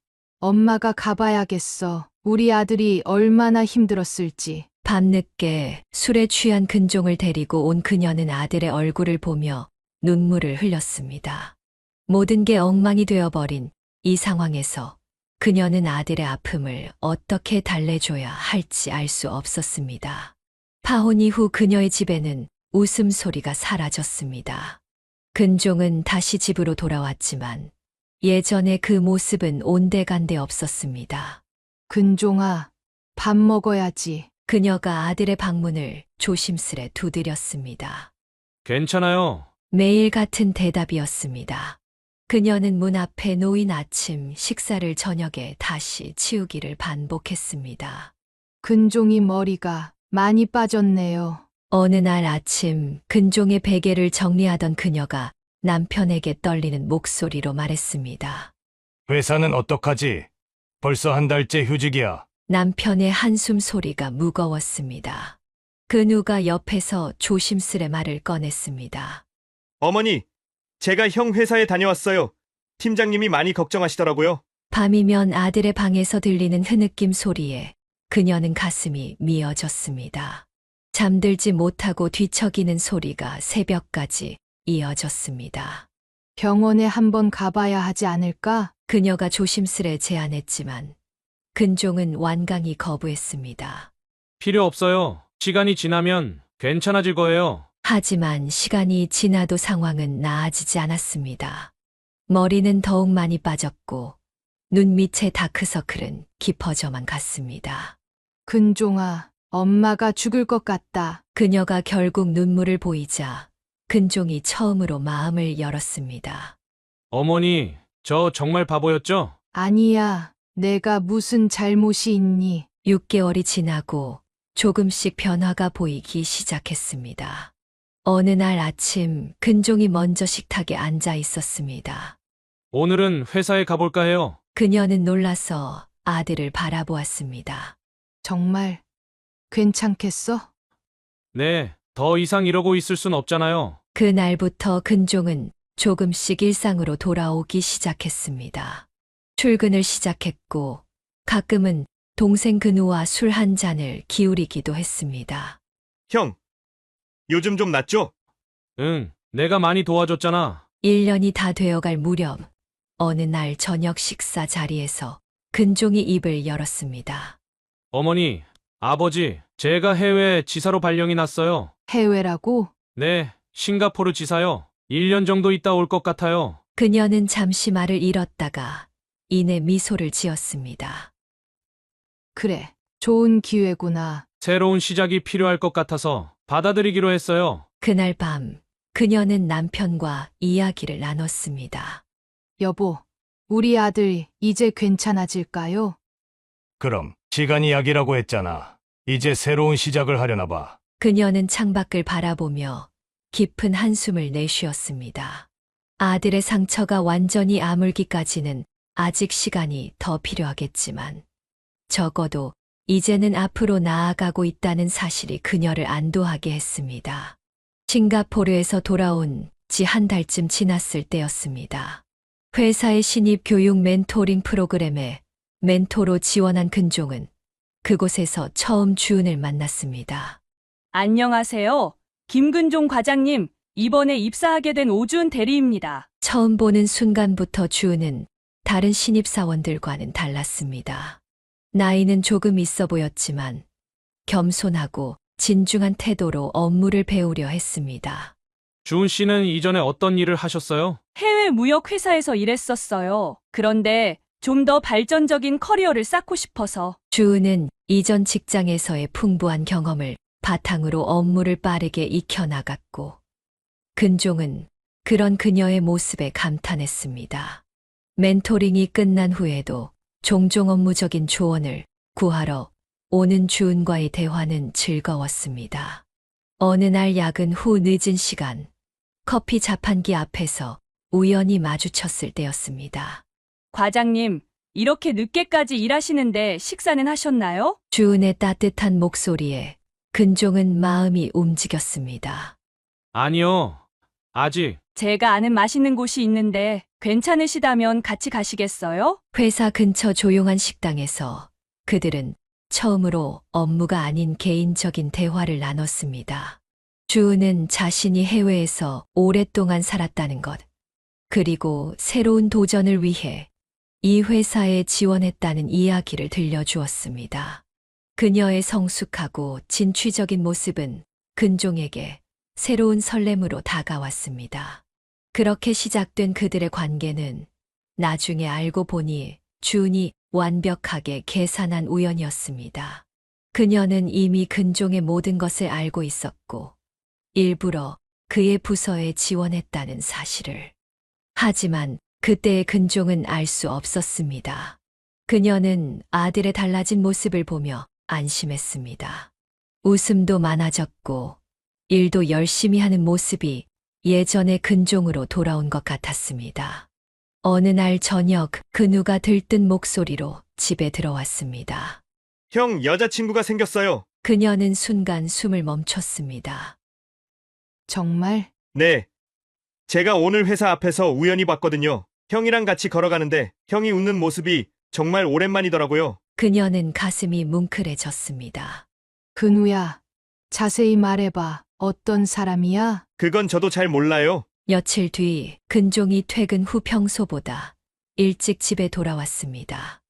엄마가 가봐야겠어. 우리 아들이 얼마나 힘들었을지. 밤늦게 술에 취한 근종을 데리고 온 그녀는 아들의 얼굴을 보며 눈물을 흘렸습니다. 모든 게 엉망이 되어버린 이 상황에서 그녀는 아들의 아픔을 어떻게 달래줘야 할지 알 수 없었습니다. 파혼 이후 그녀의 집에는 웃음소리가 사라졌습니다. 근종은 다시 집으로 돌아왔지만 예전의 그 모습은 온데간데 없었습니다. 근종아, 밥 먹어야지. 그녀가 아들의 방문을 조심스레 두드렸습니다. 괜찮아요. 매일 같은 대답이었습니다. 그녀는 문 앞에 놓인 아침 식사를 저녁에 다시 치우기를 반복했습니다. 근종이 머리가 많이 빠졌네요. 어느 날 아침 근종의 베개를 정리하던 그녀가 남편에게 떨리는 목소리로 말했습니다. 회사는 어떡하지? 벌써 한 달째 휴직이야. 남편의 한숨 소리가 무거웠습니다. 그 누가 옆에서 조심스레 말을 꺼냈습니다. 어머니, 제가 형 회사에 다녀왔어요. 팀장님이 많이 걱정하시더라고요. 밤이면 아들의 방에서 들리는 흐느낌 소리에 그녀는 가슴이 미어졌습니다. 잠들지 못하고 뒤척이는 소리가 새벽까지 이어졌습니다. 병원에 한번 가봐야 하지 않을까? 그녀가 조심스레 제안했지만 근종은 완강히 거부했습니다. 필요 없어요. 시간이 지나면 괜찮아질 거예요. 하지만 시간이 지나도 상황은 나아지지 않았습니다. 머리는 더욱 많이 빠졌고 눈 밑의 다크서클은 깊어져만 갔습니다. 근종아, 엄마가 죽을 것 같다. 그녀가 결국 눈물을 보이자 근종이 처음으로 마음을 열었습니다. 어머니, 저 정말 바보였죠? 아니야, 내가 무슨 잘못이 있니? 6개월이 지나고 조금씩 변화가 보이기 시작했습니다. 어느 날 아침 근종이 먼저 식탁에 앉아 있었습니다. 오늘은 회사에 가볼까 해요. 그녀는 놀라서 아들을 바라보았습니다. 정말 괜찮겠어? 네, 더 이상 이러고 있을 순 없잖아요. 그날부터 근종은 조금씩 일상으로 돌아오기 시작했습니다. 출근을 시작했고 가끔은 동생 근우와 술 한 잔을 기울이기도 했습니다. 형, 요즘 좀 낫죠? 응, 내가 많이 도와줬잖아. 1년이 다 되어갈 무렵 어느 날 저녁 식사 자리에서 근종이 입을 열었습니다. 어머니, 아버지, 제가 해외 지사로 발령이 났어요. 해외라고? 네, 싱가포르 지사요. 1년 정도 있다 올 것 같아요. 그녀는 잠시 말을 잃었다가 이내 미소를 지었습니다. 그래, 좋은 기회구나. 새로운 시작이 필요할 것 같아서 받아들이기로 했어요. 그날 밤 그녀는 남편과 이야기를 나눴습니다. 여보, 우리 아들 이제 괜찮아질까요? 그럼 시간이 약이라고 했잖아. 이제 새로운 시작을 하려나 봐. 그녀는 창밖을 바라보며 깊은 한숨을 내쉬었습니다. 아들의 상처가 완전히 아물기까지는 아직 시간이 더 필요하겠지만 적어도 이제는 앞으로 나아가고 있다는 사실이 그녀를 안도하게 했습니다. 싱가포르에서 돌아온 지 한 달쯤 지났을 때였습니다. 회사의 신입 교육 멘토링 프로그램에 멘토로 지원한 근종은 그곳에서 처음 주은을 만났습니다. 안녕하세요. 김근종 과장님, 이번에 입사하게 된 오주은 대리입니다. 처음 보는 순간부터 주은은 다른 신입사원들과는 달랐습니다. 나이는 조금 있어 보였지만 겸손하고 진중한 태도로 업무를 배우려 했습니다. 주은 씨는 이전에 어떤 일을 하셨어요? 해외 무역 회사에서 일했었어요. 그런데 좀 더 발전적인 커리어를 쌓고 싶어서. 주은은 이전 직장에서의 풍부한 경험을 바탕으로 업무를 빠르게 익혀나갔고 근종은 그런 그녀의 모습에 감탄했습니다. 멘토링이 끝난 후에도 종종 업무적인 조언을 구하러 오는 주은과의 대화는 즐거웠습니다. 어느 날 야근 후 늦은 시간, 커피 자판기 앞에서 우연히 마주쳤을 때였습니다. 과장님, 이렇게 늦게까지 일하시는데 식사는 하셨나요? 주은의 따뜻한 목소리에 근종은 마음이 움직였습니다. 아니요, 아직. 제가 아는 맛있는 곳이 있는데 괜찮으시다면 같이 가시겠어요? 회사 근처 조용한 식당에서 그들은 처음으로 업무가 아닌 개인적인 대화를 나눴습니다. 주은은 자신이 해외에서 오랫동안 살았다는 것, 그리고 새로운 도전을 위해 이 회사에 지원했다는 이야기를 들려주었습니다. 그녀의 성숙하고 진취적인 모습은 근종에게 새로운 설렘으로 다가왔습니다. 그렇게 시작된 그들의 관계는 나중에 알고 보니 주은이 완벽하게 계산한 우연이었습니다. 그녀는 이미 근종의 모든 것을 알고 있었고 일부러 그의 부서에 지원했다는 사실을. 하지만 그때의 근종은 알 수 없었습니다. 그녀는 아들의 달라진 모습을 보며 안심했습니다. 웃음도 많아졌고 일도 열심히 하는 모습이 예전의 근종으로 돌아온 것 같았습니다. 어느 날 저녁 근우가 들뜬 목소리로 집에 들어왔습니다. 형, 여자친구가 생겼어요. 그녀는 순간 숨을 멈췄습니다. 정말? 네. 제가 오늘 회사 앞에서 우연히 봤거든요. 형이랑 같이 걸어가는데 형이 웃는 모습이 정말 오랜만이더라고요. 그녀는 가슴이 뭉클해졌습니다. 근우야, 자세히 말해봐. 어떤 사람이야? 그건 저도 잘 몰라요. 며칠 뒤 근종이 퇴근 후 평소보다 일찍 집에 돌아왔습니다.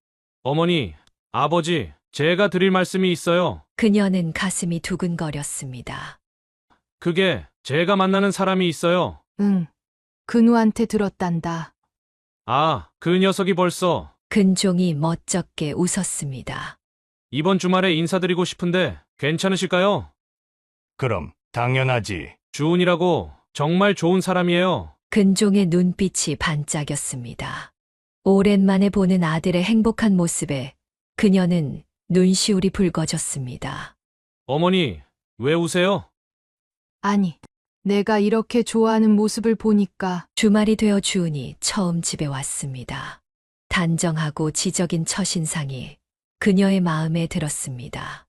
어머니, 아버지, 제가 드릴 말씀이 있어요. 그녀는 가슴이 두근거렸습니다. 그게 제가 만나는 사람이 있어요. 응. 근우한테 들었단다. 아, 그 녀석이 벌써 근종이 멋쩍게 웃었습니다. 이번 주말에 인사드리고 싶은데 괜찮으실까요? 그럼 당연하지. 주은이라고 정말 좋은 사람이에요. 근종의 눈빛이 반짝였습니다. 오랜만에 보는 아들의 행복한 모습에 그녀는 눈시울이 붉어졌습니다. 어머니, 왜 우세요? 아니, 내가 이렇게 좋아하는 모습을 보니까 주말이 되어 주은이 처음 집에 왔습니다. 단정하고 지적인 첫인상이 그녀의 마음에 들었습니다.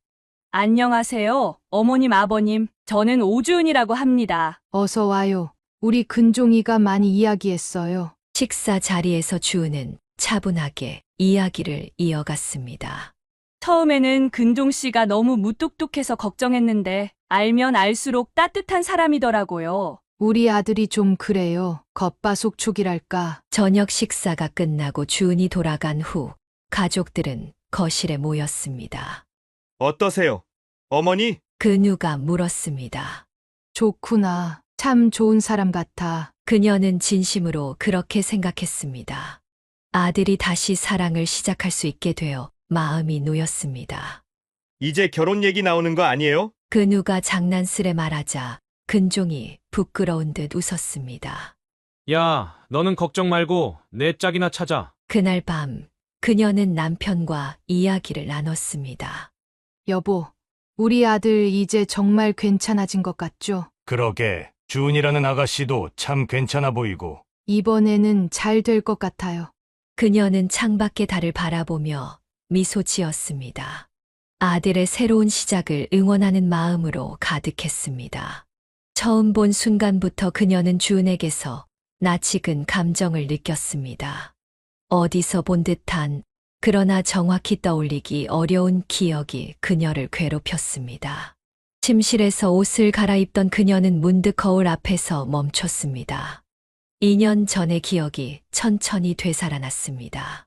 안녕하세요. 어머님, 아버님. 저는 오주은이라고 합니다. 어서 와요. 우리 근종이가 많이 이야기했어요. 식사 자리에서 주은은 차분하게 이야기를 이어갔습니다. 처음에는 근종 씨가 너무 무뚝뚝해서 걱정했는데 알면 알수록 따뜻한 사람이더라고요. 우리 아들이 좀 그래요. 겉바속촉이랄까. 저녁 식사가 끝나고 주은이 돌아간 후 가족들은 거실에 모였습니다. 어떠세요? 어머니? 근우가 물었습니다. 좋구나. 참 좋은 사람 같아. 그녀는 진심으로 그렇게 생각했습니다. 아들이 다시 사랑을 시작할 수 있게 되어 마음이 놓였습니다. 이제 결혼 얘기 나오는 거 아니에요? 근우가 장난스레 말하자 근종이 부끄러운 듯 웃었습니다. 야, 너는 걱정 말고 내 짝이나 찾아. 그날 밤 그녀는 남편과 이야기를 나눴습니다. 여보, 우리 아들 이제 정말 괜찮아진 것 같죠? 그러게 주은이라는 아가씨도 참 괜찮아 보이고. 이번에는 잘 될 것 같아요. 그녀는 창밖의 달을 바라보며 미소 지었습니다. 아들의 새로운 시작을 응원하는 마음으로 가득했습니다. 처음 본 순간부터 그녀는 주은에게서 낯익은 감정을 느꼈습니다. 어디서 본 듯한 그러나 정확히 떠올리기 어려운 기억이 그녀를 괴롭혔습니다. 침실에서 옷을 갈아입던 그녀는 문득 거울 앞에서 멈췄습니다. 2년 전의 기억이 천천히 되살아났습니다.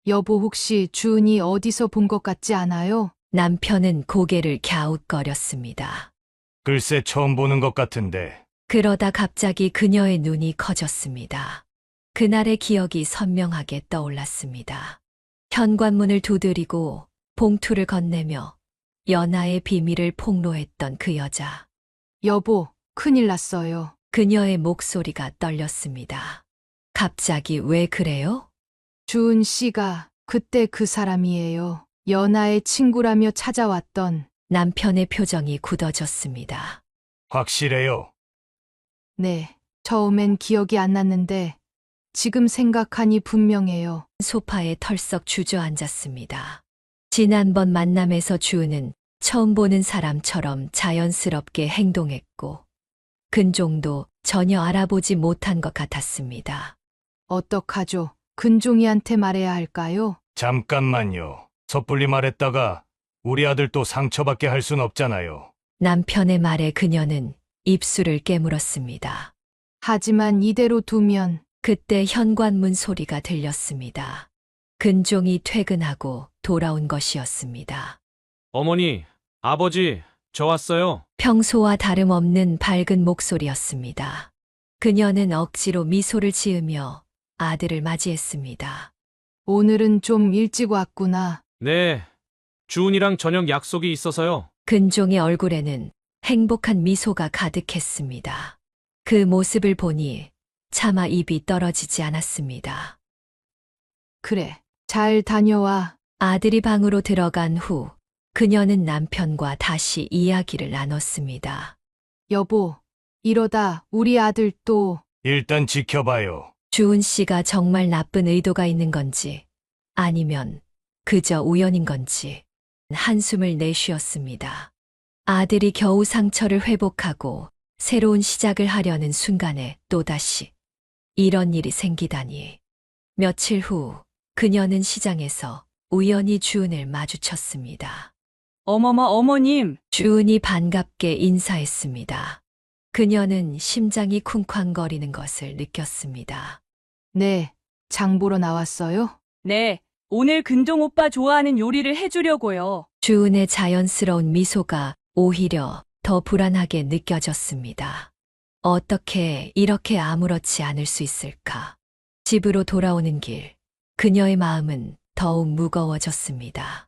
여보, 혹시 주은이 어디서 본 것 같지 않아요? 남편은 고개를 갸웃거렸습니다. 글쎄 처음 보는 것 같은데. 그러다 갑자기 그녀의 눈이 커졌습니다. 그날의 기억이 선명하게 떠올랐습니다. 현관문을 두드리고 봉투를 건네며 연하의 비밀을 폭로했던 그 여자. 여보, 큰일 났어요. 그녀의 목소리가 떨렸습니다. 갑자기 왜 그래요? 주은 씨가 그때 그 사람이에요. 연하의 친구라며 찾아왔던. 남편의 표정이 굳어졌습니다. 확실해요. 네, 처음엔 기억이 안 났는데 지금 생각하니 분명해요. 소파에 털썩 주저앉았습니다. 지난번 만남에서 주은은 처음 보는 사람처럼 자연스럽게 행동했고 근종도 전혀 알아보지 못한 것 같았습니다. 어떡하죠? 근종이한테 말해야 할까요? 잠깐만요. 섣불리 말했다가 우리 아들 또 상처받게 할 순 없잖아요. 남편의 말에 그녀는 입술을 깨물었습니다. 하지만 이대로 두면 그때 현관문 소리가 들렸습니다. 근종이 퇴근하고 돌아온 것이었습니다. 어머니, 아버지, 저 왔어요. 평소와 다름없는 밝은 목소리였습니다. 그녀는 억지로 미소를 지으며 아들을 맞이했습니다. 오늘은 좀 일찍 왔구나. 네, 주은이랑 저녁 약속이 있어서요. 근종의 얼굴에는 행복한 미소가 가득했습니다. 그 모습을 보니 차마 입이 떨어지지 않았습니다. 그래, 잘 다녀와. 아들이 방으로 들어간 후 그녀는 남편과 다시 이야기를 나눴습니다. 여보, 이러다 우리 아들 또 일단 지켜봐요. 주은 씨가 정말 나쁜 의도가 있는 건지 아니면 그저 우연인 건지 한숨을 내쉬었습니다. 아들이 겨우 상처를 회복하고 새로운 시작을 하려는 순간에 또다시 이런 일이 생기다니. 며칠 후 그녀는 시장에서 우연히 주은을 마주쳤습니다. 어머머, 어머님. 주은이 반갑게 인사했습니다. 그녀는 심장이 쿵쾅거리는 것을 느꼈습니다. 네, 장 보러 나왔어요? 네, 오늘 근종 오빠 좋아하는 요리를 해주려고요. 주은의 자연스러운 미소가 오히려 더 불안하게 느껴졌습니다. 어떻게 이렇게 아무렇지 않을 수 있을까? 집으로 돌아오는 길, 그녀의 마음은 더욱 무거워졌습니다.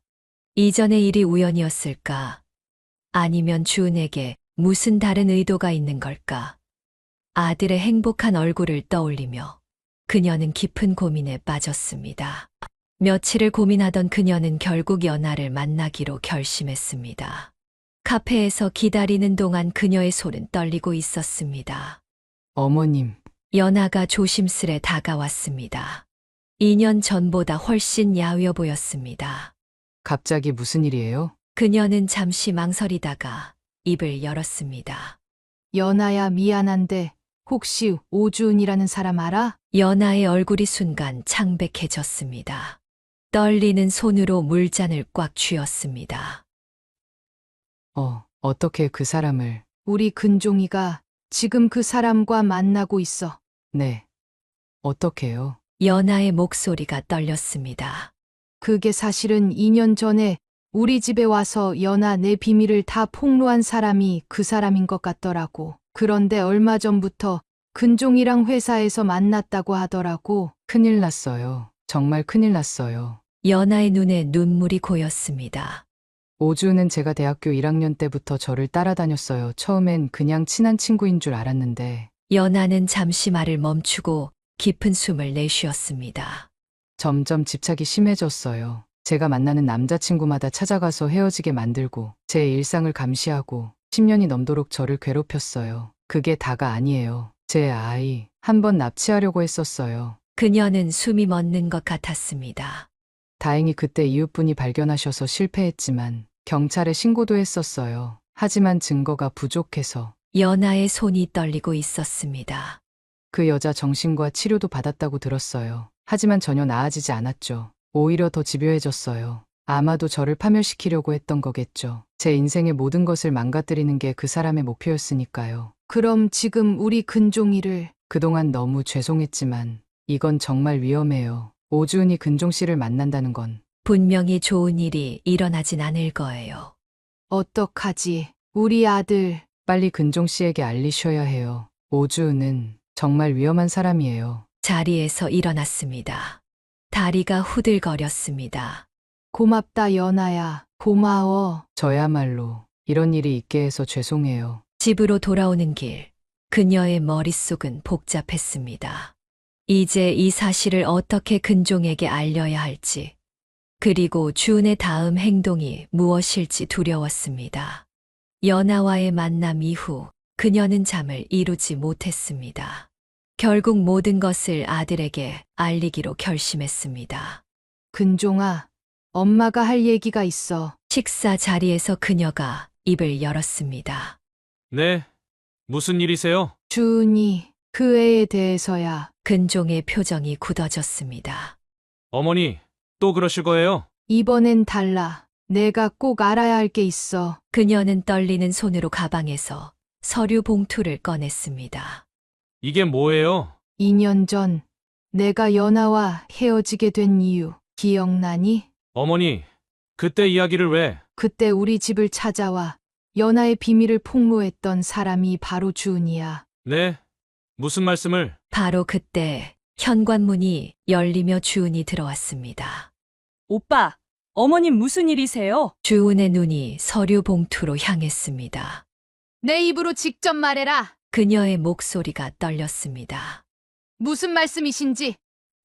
이전의 일이 우연이었을까? 아니면 주은에게 무슨 다른 의도가 있는 걸까? 아들의 행복한 얼굴을 떠올리며 그녀는 깊은 고민에 빠졌습니다. 며칠을 고민하던 그녀는 결국 연하를 만나기로 결심했습니다. 카페에서 기다리는 동안 그녀의 손은 떨리고 있었습니다. 어머님, 연하가 조심스레 다가왔습니다. 2년 전보다 훨씬 야위어 보였습니다. 갑자기 무슨 일이에요? 그녀는 잠시 망설이다가 입을 열었습니다. 연아야, 미안한데 혹시 오주은이라는 사람 알아? 연하의 얼굴이 순간 창백해졌습니다. 떨리는 손으로 물잔을 꽉 쥐었습니다. 어떻게 그 사람을, 우리 근종이가 지금 그 사람과 만나고 있어. 네. 어떻게요? 연하의 목소리가 떨렸습니다. 그게 사실은 2년 전에 우리 집에 와서 연아 내 비밀을 다 폭로한 사람이 그 사람인 것 같더라고. 그런데 얼마 전부터 근종이랑 회사에서 만났다고 하더라고. 큰일 났어요. 정말 큰일 났어요. 연하의 눈에 눈물이 고였습니다. 오주는 제가 대학교 1학년 때부터 저를 따라다녔어요. 처음엔 그냥 친한 친구인 줄 알았는데 연하는 잠시 말을 멈추고 깊은 숨을 내쉬었습니다. 점점 집착이 심해졌어요. 제가 만나는 남자친구마다 찾아가서 헤어지게 만들고 제 일상을 감시하고 10년이 넘도록 저를 괴롭혔어요. 그게 다가 아니에요. 제 아이 한 번 납치하려고 했었어요. 그녀는 숨이 멎는 것 같았습니다. 다행히 그때 이웃분이 발견하셔서 실패했지만 경찰에 신고도 했었어요. 하지만 증거가 부족해서 연하의 손이 떨리고 있었습니다. 그 여자 정신과 치료도 받았다고 들었어요. 하지만 전혀 나아지지 않았죠. 오히려 더 집요해졌어요. 아마도 저를 파멸시키려고 했던 거겠죠. 제 인생의 모든 것을 망가뜨리는 게 그 사람의 목표였으니까요. 그럼 지금 우리 근종이를 그동안 너무 죄송했지만 이건 정말 위험해요. 오주은이 근종 씨를 만난다는 건 분명히 좋은 일이 일어나진 않을 거예요. 어떡하지? 우리 아들 빨리 근종 씨에게 알리셔야 해요. 오주은은 정말 위험한 사람이에요. 자리에서 일어났습니다. 다리가 후들거렸습니다. 고맙다 연아야. 고마워. 저야말로 이런 일이 있게 해서 죄송해요. 집으로 돌아오는 길, 그녀의 머릿속은 복잡했습니다. 이제 이 사실을 어떻게 근종에게 알려야 할지, 그리고 주은의 다음 행동이 무엇일지 두려웠습니다. 연하와의 만남 이후 그녀는 잠을 이루지 못했습니다. 결국 모든 것을 아들에게 알리기로 결심했습니다. 근종아, 엄마가 할 얘기가 있어. 식사 자리에서 그녀가 입을 열었습니다. 네, 무슨 일이세요? 주은이 그 애에 대해서야. 근종의 표정이 굳어졌습니다. 어머니, 또 그러실 거예요? 이번엔 달라. 내가 꼭 알아야 할 게 있어. 그녀는 떨리는 손으로 가방에서 서류 봉투를 꺼냈습니다. 이게 뭐예요? 2년 전 내가 연아와 헤어지게 된 이유 기억나니? 어머니, 그때 이야기를 왜? 그때 우리 집을 찾아와 연아의 비밀을 폭로했던 사람이 바로 주은이야. 네, 무슨 말씀을? 바로 그때 현관문이 열리며 주은이 들어왔습니다. 오빠, 어머님 무슨 일이세요? 주은의 눈이 서류 봉투로 향했습니다. 내 입으로 직접 말해라. 그녀의 목소리가 떨렸습니다. 무슨 말씀이신지.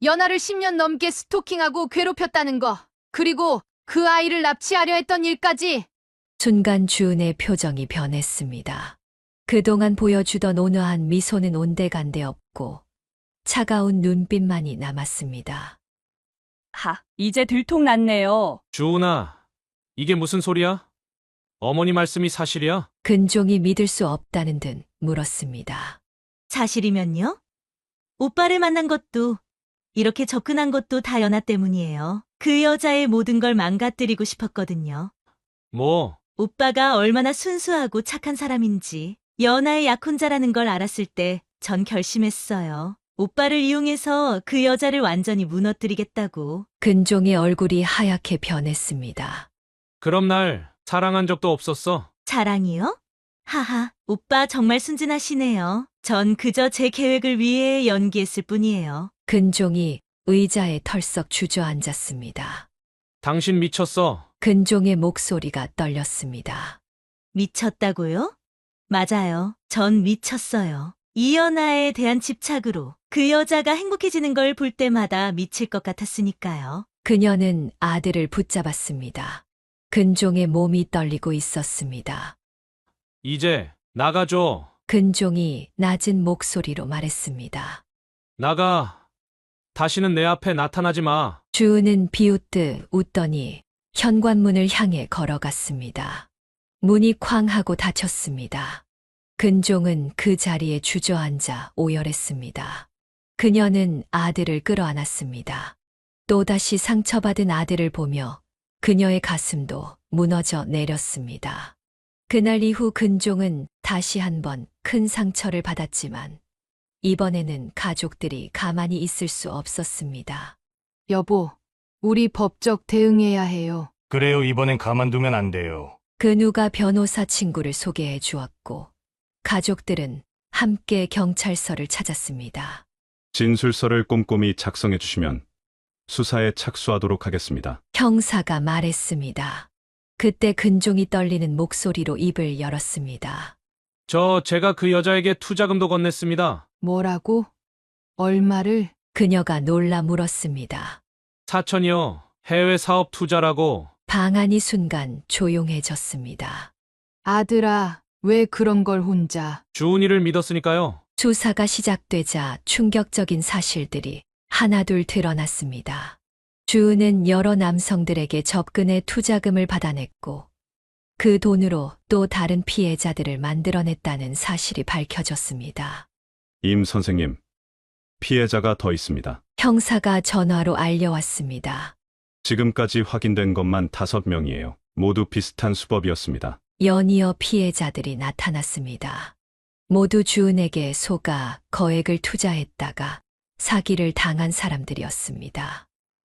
연아를 10년 넘게 스토킹하고 괴롭혔다는 거. 그리고 그 아이를 납치하려 했던 일까지. 순간 주은의 표정이 변했습니다. 그동안 보여주던 온화한 미소는 온데간데 없고 차가운 눈빛만이 남았습니다. 이제 들통났네요. 주은아, 이게 무슨 소리야? 어머니 말씀이 사실이야? 근종이 믿을 수 없다는 듯 물었습니다. 사실이면요? 오빠를 만난 것도, 이렇게 접근한 것도 다 연아 때문이에요. 그 여자의 모든 걸 망가뜨리고 싶었거든요. 뭐, 오빠가 얼마나 순수하고 착한 사람인지, 연아의 약혼자라는 걸 알았을 때 전 결심했어요. 오빠를 이용해서 그 여자를 완전히 무너뜨리겠다고. 근종의 얼굴이 하얗게 변했습니다. 그럼 날 사랑한 적도 없었어? 자랑이요? 하하, 오빠 정말 순진하시네요. 전 그저 제 계획을 위해 연기했을 뿐이에요. 근종이 의자에 털썩 주저앉았습니다. 당신 미쳤어. 근종의 목소리가 떨렸습니다. 미쳤다고요? 맞아요. 전 미쳤어요. 이연아에 대한 집착으로 그 여자가 행복해지는 걸 볼 때마다 미칠 것 같았으니까요. 그녀는 아들을 붙잡았습니다. 근종의 몸이 떨리고 있었습니다. 이제 나가줘. 근종이 낮은 목소리로 말했습니다. 나가. 다시는 내 앞에 나타나지 마. 주은은 비웃듯 웃더니 현관문을 향해 걸어갔습니다. 문이 쾅 하고 닫혔습니다. 근종은 그 자리에 주저앉아 오열했습니다. 그녀는 아들을 끌어안았습니다. 또다시 상처받은 아들을 보며 그녀의 가슴도 무너져 내렸습니다. 그날 이후 근종은 다시 한번 큰 상처를 받았지만 이번에는 가족들이 가만히 있을 수 없었습니다. 여보, 우리 법적 대응해야 해요. 그래요, 이번엔 가만두면 안 돼요. 근우가 변호사 친구를 소개해 주었고 가족들은 함께 경찰서를 찾았습니다. 진술서를 꼼꼼히 작성해 주시면 수사에 착수하도록 하겠습니다. 형사가 말했습니다. 그때 근종이 떨리는 목소리로 입을 열었습니다. 제가 그 여자에게 투자금도 건넸습니다. 뭐라고? 얼마를? 그녀가 놀라 물었습니다. 4천이요. 해외 사업 투자라고. 방안이 순간 조용해졌습니다. 아들아, 왜 그런 걸 혼자? 주은이를 믿었으니까요. 수사가 시작되자 충격적인 사실들이 하나둘 드러났습니다. 주은은 여러 남성들에게 접근해 투자금을 받아냈고 그 돈으로 또 다른 피해자들을 만들어냈다는 사실이 밝혀졌습니다. 임 선생님, 피해자가 더 있습니다. 형사가 전화로 알려왔습니다. 지금까지 확인된 것만 5명이에요. 모두 비슷한 수법이었습니다. 연이어 피해자들이 나타났습니다. 모두 주은에게 속아 거액을 투자했다가 사기를 당한 사람들이었습니다.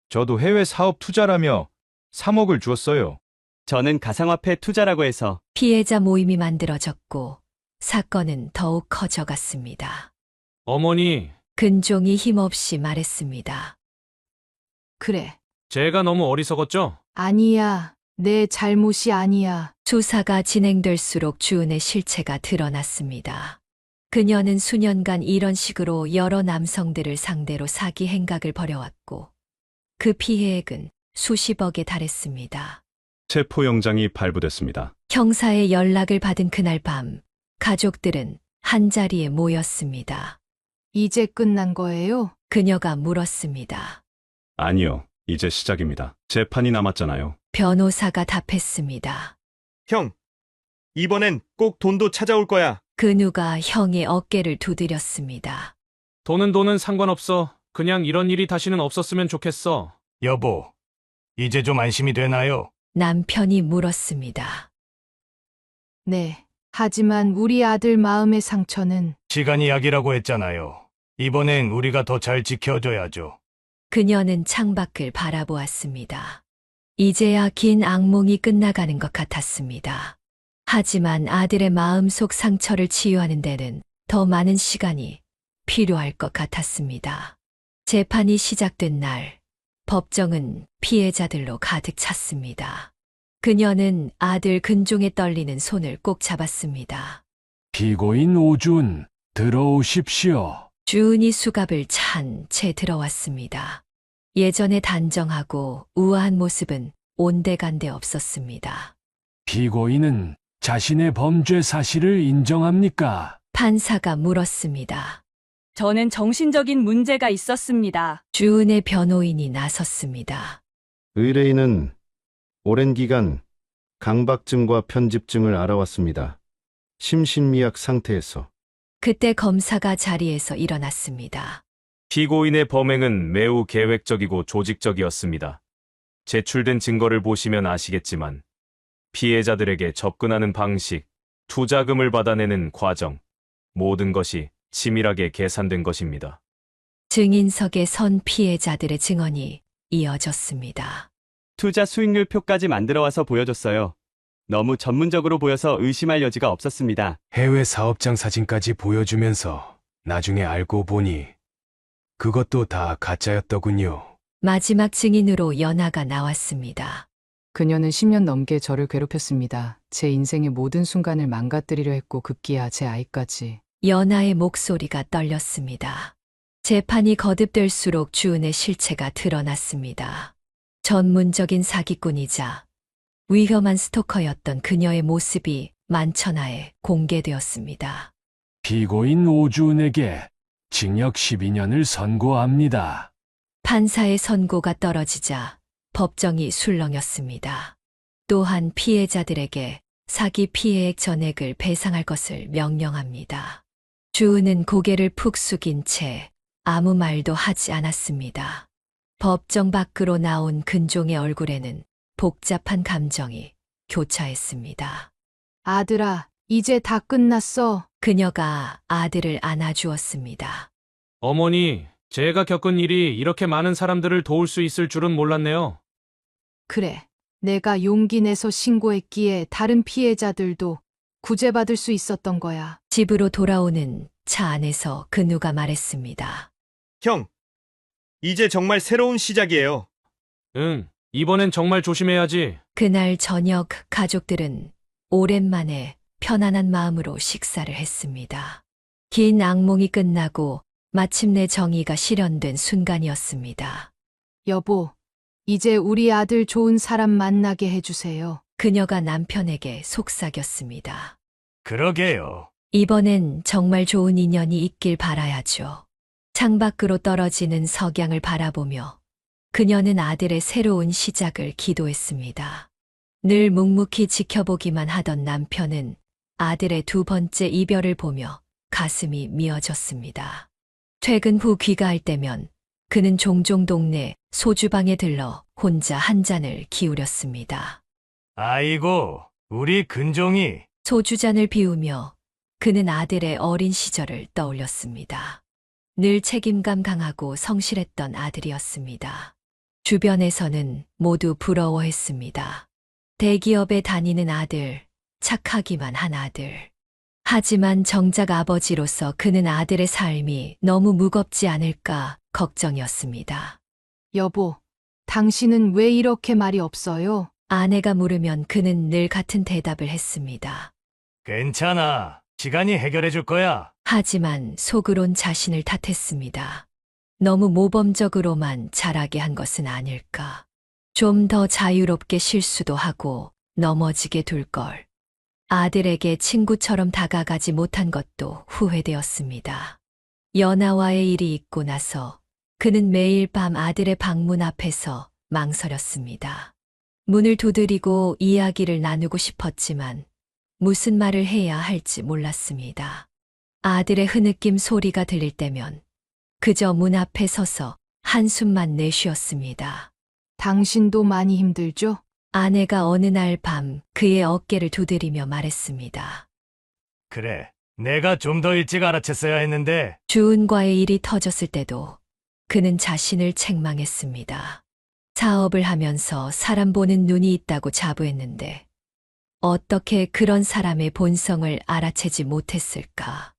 저도 해외 사업 투자라며 3억을 주었어요. 저는 가상화폐 투자라고 해서 피해자 모임이 만들어졌고 사건은 더욱 커져갔습니다. 어머니, 근종이 힘없이 말했습니다. 그래. 제가 너무 어리석었죠? 아니야. 내 잘못이 아니야. 수사가 진행될수록 주은의 실체가 드러났습니다. 그녀는 수년간 이런 식으로 여러 남성들을 상대로 사기 행각을 벌여왔고 그 피해액은 수십억에 달했습니다. 체포영장이 발부됐습니다. 형사의 연락을 받은 그날 밤 가족들은 한자리에 모였습니다. 이제 끝난 거예요? 그녀가 물었습니다. 아니요, 이제 시작입니다. 재판이 남았잖아요. 변호사가 답했습니다. 형, 이번엔 꼭 돈도 찾아올 거야. 근우가 형의 어깨를 두드렸습니다. 돈은 상관없어. 그냥 이런 일이 다시는 없었으면 좋겠어. 여보, 이제 좀 안심이 되나요? 남편이 물었습니다. 네. 하지만 우리 아들 마음의 상처는 시간이 약이라고 했잖아요. 이번엔 우리가 더 잘 지켜줘야죠. 그녀는 창밖을 바라보았습니다. 이제야 긴 악몽이 끝나가는 것 같았습니다. 하지만 아들의 마음속 상처를 치유하는 데는 더 많은 시간이 필요할 것 같았습니다. 재판이 시작된 날, 법정은 피해자들로 가득 찼습니다. 그녀는 아들 근종의 떨리는 손을 꼭 잡았습니다. 피고인 오준, 들어오십시오. 주은이 수갑을 찬 채 들어왔습니다. 예전의 단정하고 우아한 모습은 온데간데 없었습니다. 피고인은 자신의 범죄 사실을 인정합니까? 판사가 물었습니다. 저는 정신적인 문제가 있었습니다. 주은의 변호인이 나섰습니다. 의뢰인은 오랜 기간 강박증과 편집증을 알아왔습니다. 심신미약 상태에서. 그때 검사가 자리에서 일어났습니다. 피고인의 범행은 매우 계획적이고 조직적이었습니다. 제출된 증거를 보시면 아시겠지만 피해자들에게 접근하는 방식, 투자금을 받아내는 과정, 모든 것이 치밀하게 계산된 것입니다. 증인석에 선 피해자들의 증언이 이어졌습니다. 투자 수익률 표까지 만들어 와서 보여줬어요. 너무 전문적으로 보여서 의심할 여지가 없었습니다. 해외 사업장 사진까지 보여주면서 나중에 알고 보니 그것도 다 가짜였더군요. 마지막 증인으로 연하가 나왔습니다. 그녀는 10년 넘게 저를 괴롭혔습니다. 제 인생의 모든 순간을 망가뜨리려 했고 급기야 제 아이까지. 연하의 목소리가 떨렸습니다. 재판이 거듭될수록 주은의 실체가 드러났습니다. 전문적인 사기꾼이자 위험한 스토커였던 그녀의 모습이 만천하에 공개되었습니다. 피고인 오주은에게 징역 12년을 선고합니다. 판사의 선고가 떨어지자 법정이 술렁였습니다. 또한 피해자들에게 사기 피해액 전액을 배상할 것을 명령합니다. 주은은 고개를 푹 숙인 채 아무 말도 하지 않았습니다. 법정 밖으로 나온 근종의 얼굴에는 복잡한 감정이 교차했습니다. 아들아, 이제 다 끝났어. 그녀가 아들을 안아주었습니다. 어머니, 제가 겪은 일이 이렇게 많은 사람들을 도울 수 있을 줄은 몰랐네요. 그래, 내가 용기 내서 신고했기에 다른 피해자들도 구제받을 수 있었던 거야. 집으로 돌아오는 차 안에서 근우가 말했습니다. 형, 이제 정말 새로운 시작이에요. 응, 이번엔 정말 조심해야지. 그날 저녁 가족들은 오랜만에 편안한 마음으로 식사를 했습니다. 긴 악몽이 끝나고 마침내 정의가 실현된 순간이었습니다. 여보, 이제 우리 아들 좋은 사람 만나게 해주세요. 그녀가 남편에게 속삭였습니다. 그러게요. 이번엔 정말 좋은 인연이 있길 바라야죠. 창밖으로 떨어지는 석양을 바라보며 그녀는 아들의 새로운 시작을 기도했습니다. 늘 묵묵히 지켜보기만 하던 남편은 아들의 두 번째 이별을 보며 가슴이 미어졌습니다. 퇴근 후 귀가할 때면 그는 종종 동네 소주방에 들러 혼자 한 잔을 기울였습니다. 아이고, 우리 근종이. 소주잔을 비우며 그는 아들의 어린 시절을 떠올렸습니다. 늘 책임감 강하고 성실했던 아들이었습니다. 주변에서는 모두 부러워했습니다. 대기업에 다니는 아들, 착하기만 한 아들. 하지만 정작 아버지로서 그는 아들의 삶이 너무 무겁지 않을까 걱정이었습니다. 여보, 당신은 왜 이렇게 말이 없어요? 아내가 물으면 그는 늘 같은 대답을 했습니다. 괜찮아. 시간이 해결해 줄 거야. 하지만 속으론 자신을 탓했습니다. 너무 모범적으로만 자라게 한 것은 아닐까. 좀 더 자유롭게 실수도 하고 넘어지게 둘 걸. 아들에게 친구처럼 다가가지 못한 것도 후회되었습니다. 연하와의 일이 있고 나서 그는 매일 밤 아들의 방문 앞에서 망설였습니다. 문을 두드리고 이야기를 나누고 싶었지만 무슨 말을 해야 할지 몰랐습니다. 아들의 흐느낌 소리가 들릴 때면 그저 문 앞에 서서 한숨만 내쉬었습니다. 당신도 많이 힘들죠? 아내가 어느 날 밤 그의 어깨를 두드리며 말했습니다. 그래, 내가 좀 더 일찍 알아챘어야 했는데. 주은과의 일이 터졌을 때도 그는 자신을 책망했습니다. 사업을 하면서 사람 보는 눈이 있다고 자부했는데 어떻게 그런 사람의 본성을 알아채지 못했을까.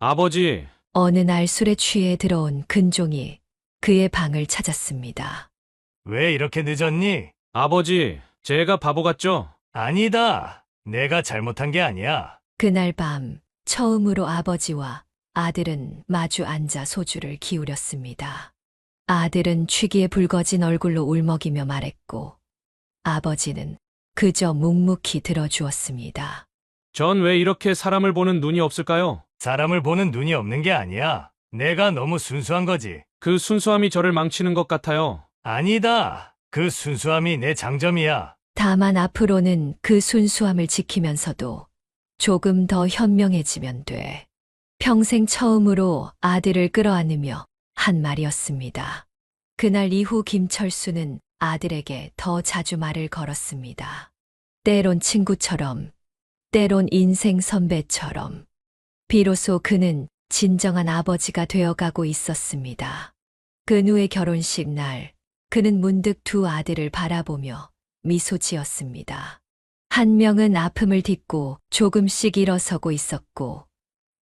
아버지, 어느 날 술에 취해 들어온 근종이 그의 방을 찾았습니다. 왜 이렇게 늦었니? 아버지, 제가 바보 같죠? 아니다. 내가 잘못한 게 아니야. 그날 밤 처음으로 아버지와 아들은 마주 앉아 소주를 기울였습니다. 아들은 취기에 붉어진 얼굴로 울먹이며 말했고 아버지는 그저 묵묵히 들어주었습니다. 전 왜 이렇게 사람을 보는 눈이 없을까요? 사람을 보는 눈이 없는 게 아니야. 내가 너무 순수한 거지. 그 순수함이 저를 망치는 것 같아요. 아니다. 그 순수함이 내 장점이야. 다만 앞으로는 그 순수함을 지키면서도 조금 더 현명해지면 돼. 평생 처음으로 아들을 끌어안으며 한 말이었습니다. 그날 이후 김철수는 아들에게 더 자주 말을 걸었습니다. 때론 친구처럼, 때론 인생 선배처럼. 비로소 그는 진정한 아버지가 되어가고 있었습니다. 근우의 결혼식 날, 그는 문득 두 아들을 바라보며 미소 지었습니다. 한 명은 아픔을 딛고 조금씩 일어서고 있었고,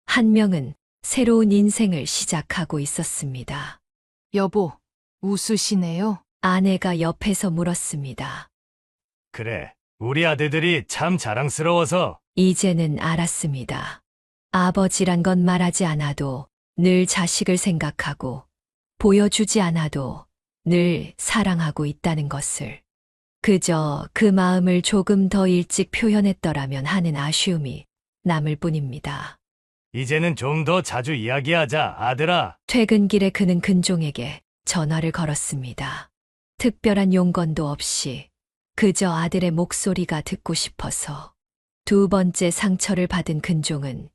한 명은 새로운 인생을 시작하고 있었습니다. 여보, 웃으시네요. 아내가 옆에서 물었습니다. 그래. 우리 아들들이 참 자랑스러워서. 이제는 알았습니다. 아버지란 건 말하지 않아도 늘 자식을 생각하고 보여주지 않아도 늘 사랑하고 있다는 것을. 그저 그 마음을 조금 더 일찍 표현했더라면 하는 아쉬움이 남을 뿐입니다. 이제는 좀 더 자주 이야기하자, 아들아. 퇴근길에 그는 근종에게 전화를 걸었습니다. 특별한 용건도 없이 그저 아들의 목소리가 듣고 싶어서. 두 번째 상처를 받은 근종은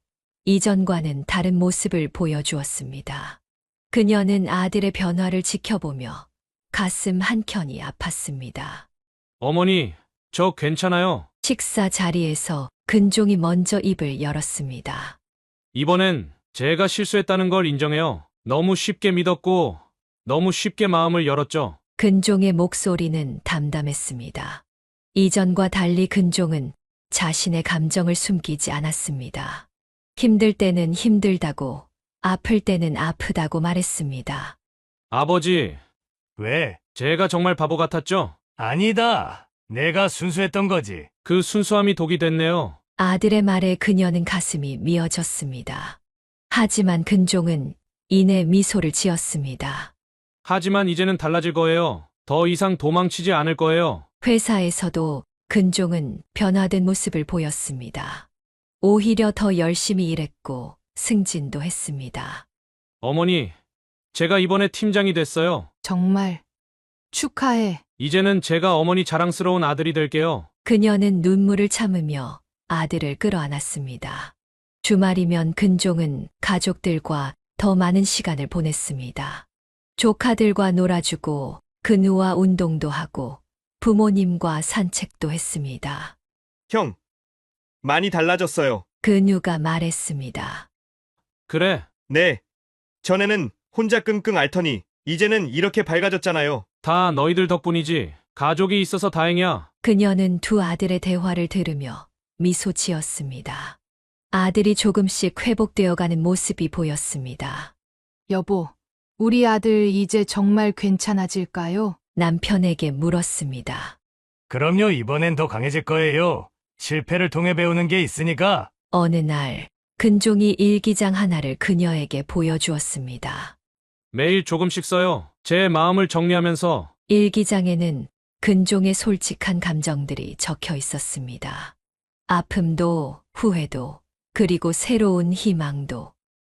이전과는 다른 모습을 보여주었습니다. 그녀는 아들의 변화를 지켜보며 가슴 한켠이 아팠습니다. 어머니, 저 괜찮아요. 식사 자리에서 근종이 먼저 입을 열었습니다. 이번엔 제가 실수했다는 걸 인정해요. 너무 쉽게 믿었고, 너무 쉽게 마음을 열었죠. 근종의 목소리는 담담했습니다. 이전과 달리 근종은 자신의 감정을 숨기지 않았습니다. 힘들 때는 힘들다고, 아플 때는 아프다고 말했습니다. 아버지, 왜? 제가 정말 바보 같았죠? 아니다. 내가 순수했던 거지. 그 순수함이 독이 됐네요. 아들의 말에 그녀는 가슴이 미어졌습니다. 하지만 근종은 이내 미소를 지었습니다. 하지만 이제는 달라질 거예요. 더 이상 도망치지 않을 거예요. 회사에서도 근종은 변화된 모습을 보였습니다. 오히려 더 열심히 일했고 승진도 했습니다. 어머니, 제가 이번에 팀장이 됐어요. 정말 축하해. 이제는 제가 어머니 자랑스러운 아들이 될게요. 그녀는 눈물을 참으며 아들을 끌어안았습니다. 주말이면 근종은 가족들과 더 많은 시간을 보냈습니다. 조카들과 놀아주고 근우와 운동도 하고 부모님과 산책도 했습니다. 형, 많이 달라졌어요. 근우가 말했습니다. 그래, 네. 전에는 혼자 끙끙 앓더니 이제는 이렇게 밝아졌잖아요. 다 너희들 덕분이지. 가족이 있어서 다행이야. 그녀는 두 아들의 대화를 들으며 미소 지었습니다. 아들이 조금씩 회복되어가는 모습이 보였습니다. 여보, 우리 아들 이제 정말 괜찮아질까요? 남편에게 물었습니다. 그럼요, 이번엔 더 강해질 거예요. 실패를 통해 배우는 게 있으니까. 어느 날 근종이 일기장 하나를 그녀에게 보여주었습니다. 매일 조금씩 써요. 제 마음을 정리하면서. 일기장에는 근종의 솔직한 감정들이 적혀 있었습니다. 아픔도 후회도 그리고 새로운 희망도.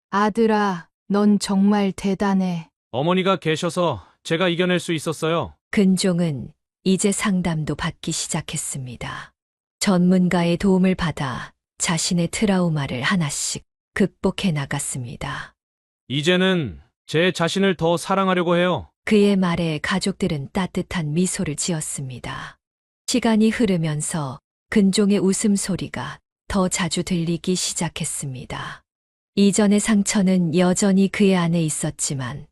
아들아, 넌 정말 대단해. 어머니가 계셔서 제가 이겨낼 수 있었어요. 근종은 이제 상담도 받기 시작했습니다. 전문가의 도움을 받아 자신의 트라우마를 하나씩 극복해 나갔습니다. 이제는 제 자신을 더 사랑하려고 해요. 그의 말에 가족들은 따뜻한 미소를 지었습니다. 시간이 흐르면서 근종의 웃음소리가 더 자주 들리기 시작했습니다. 이전의 상처는 여전히 그의 안에 있었지만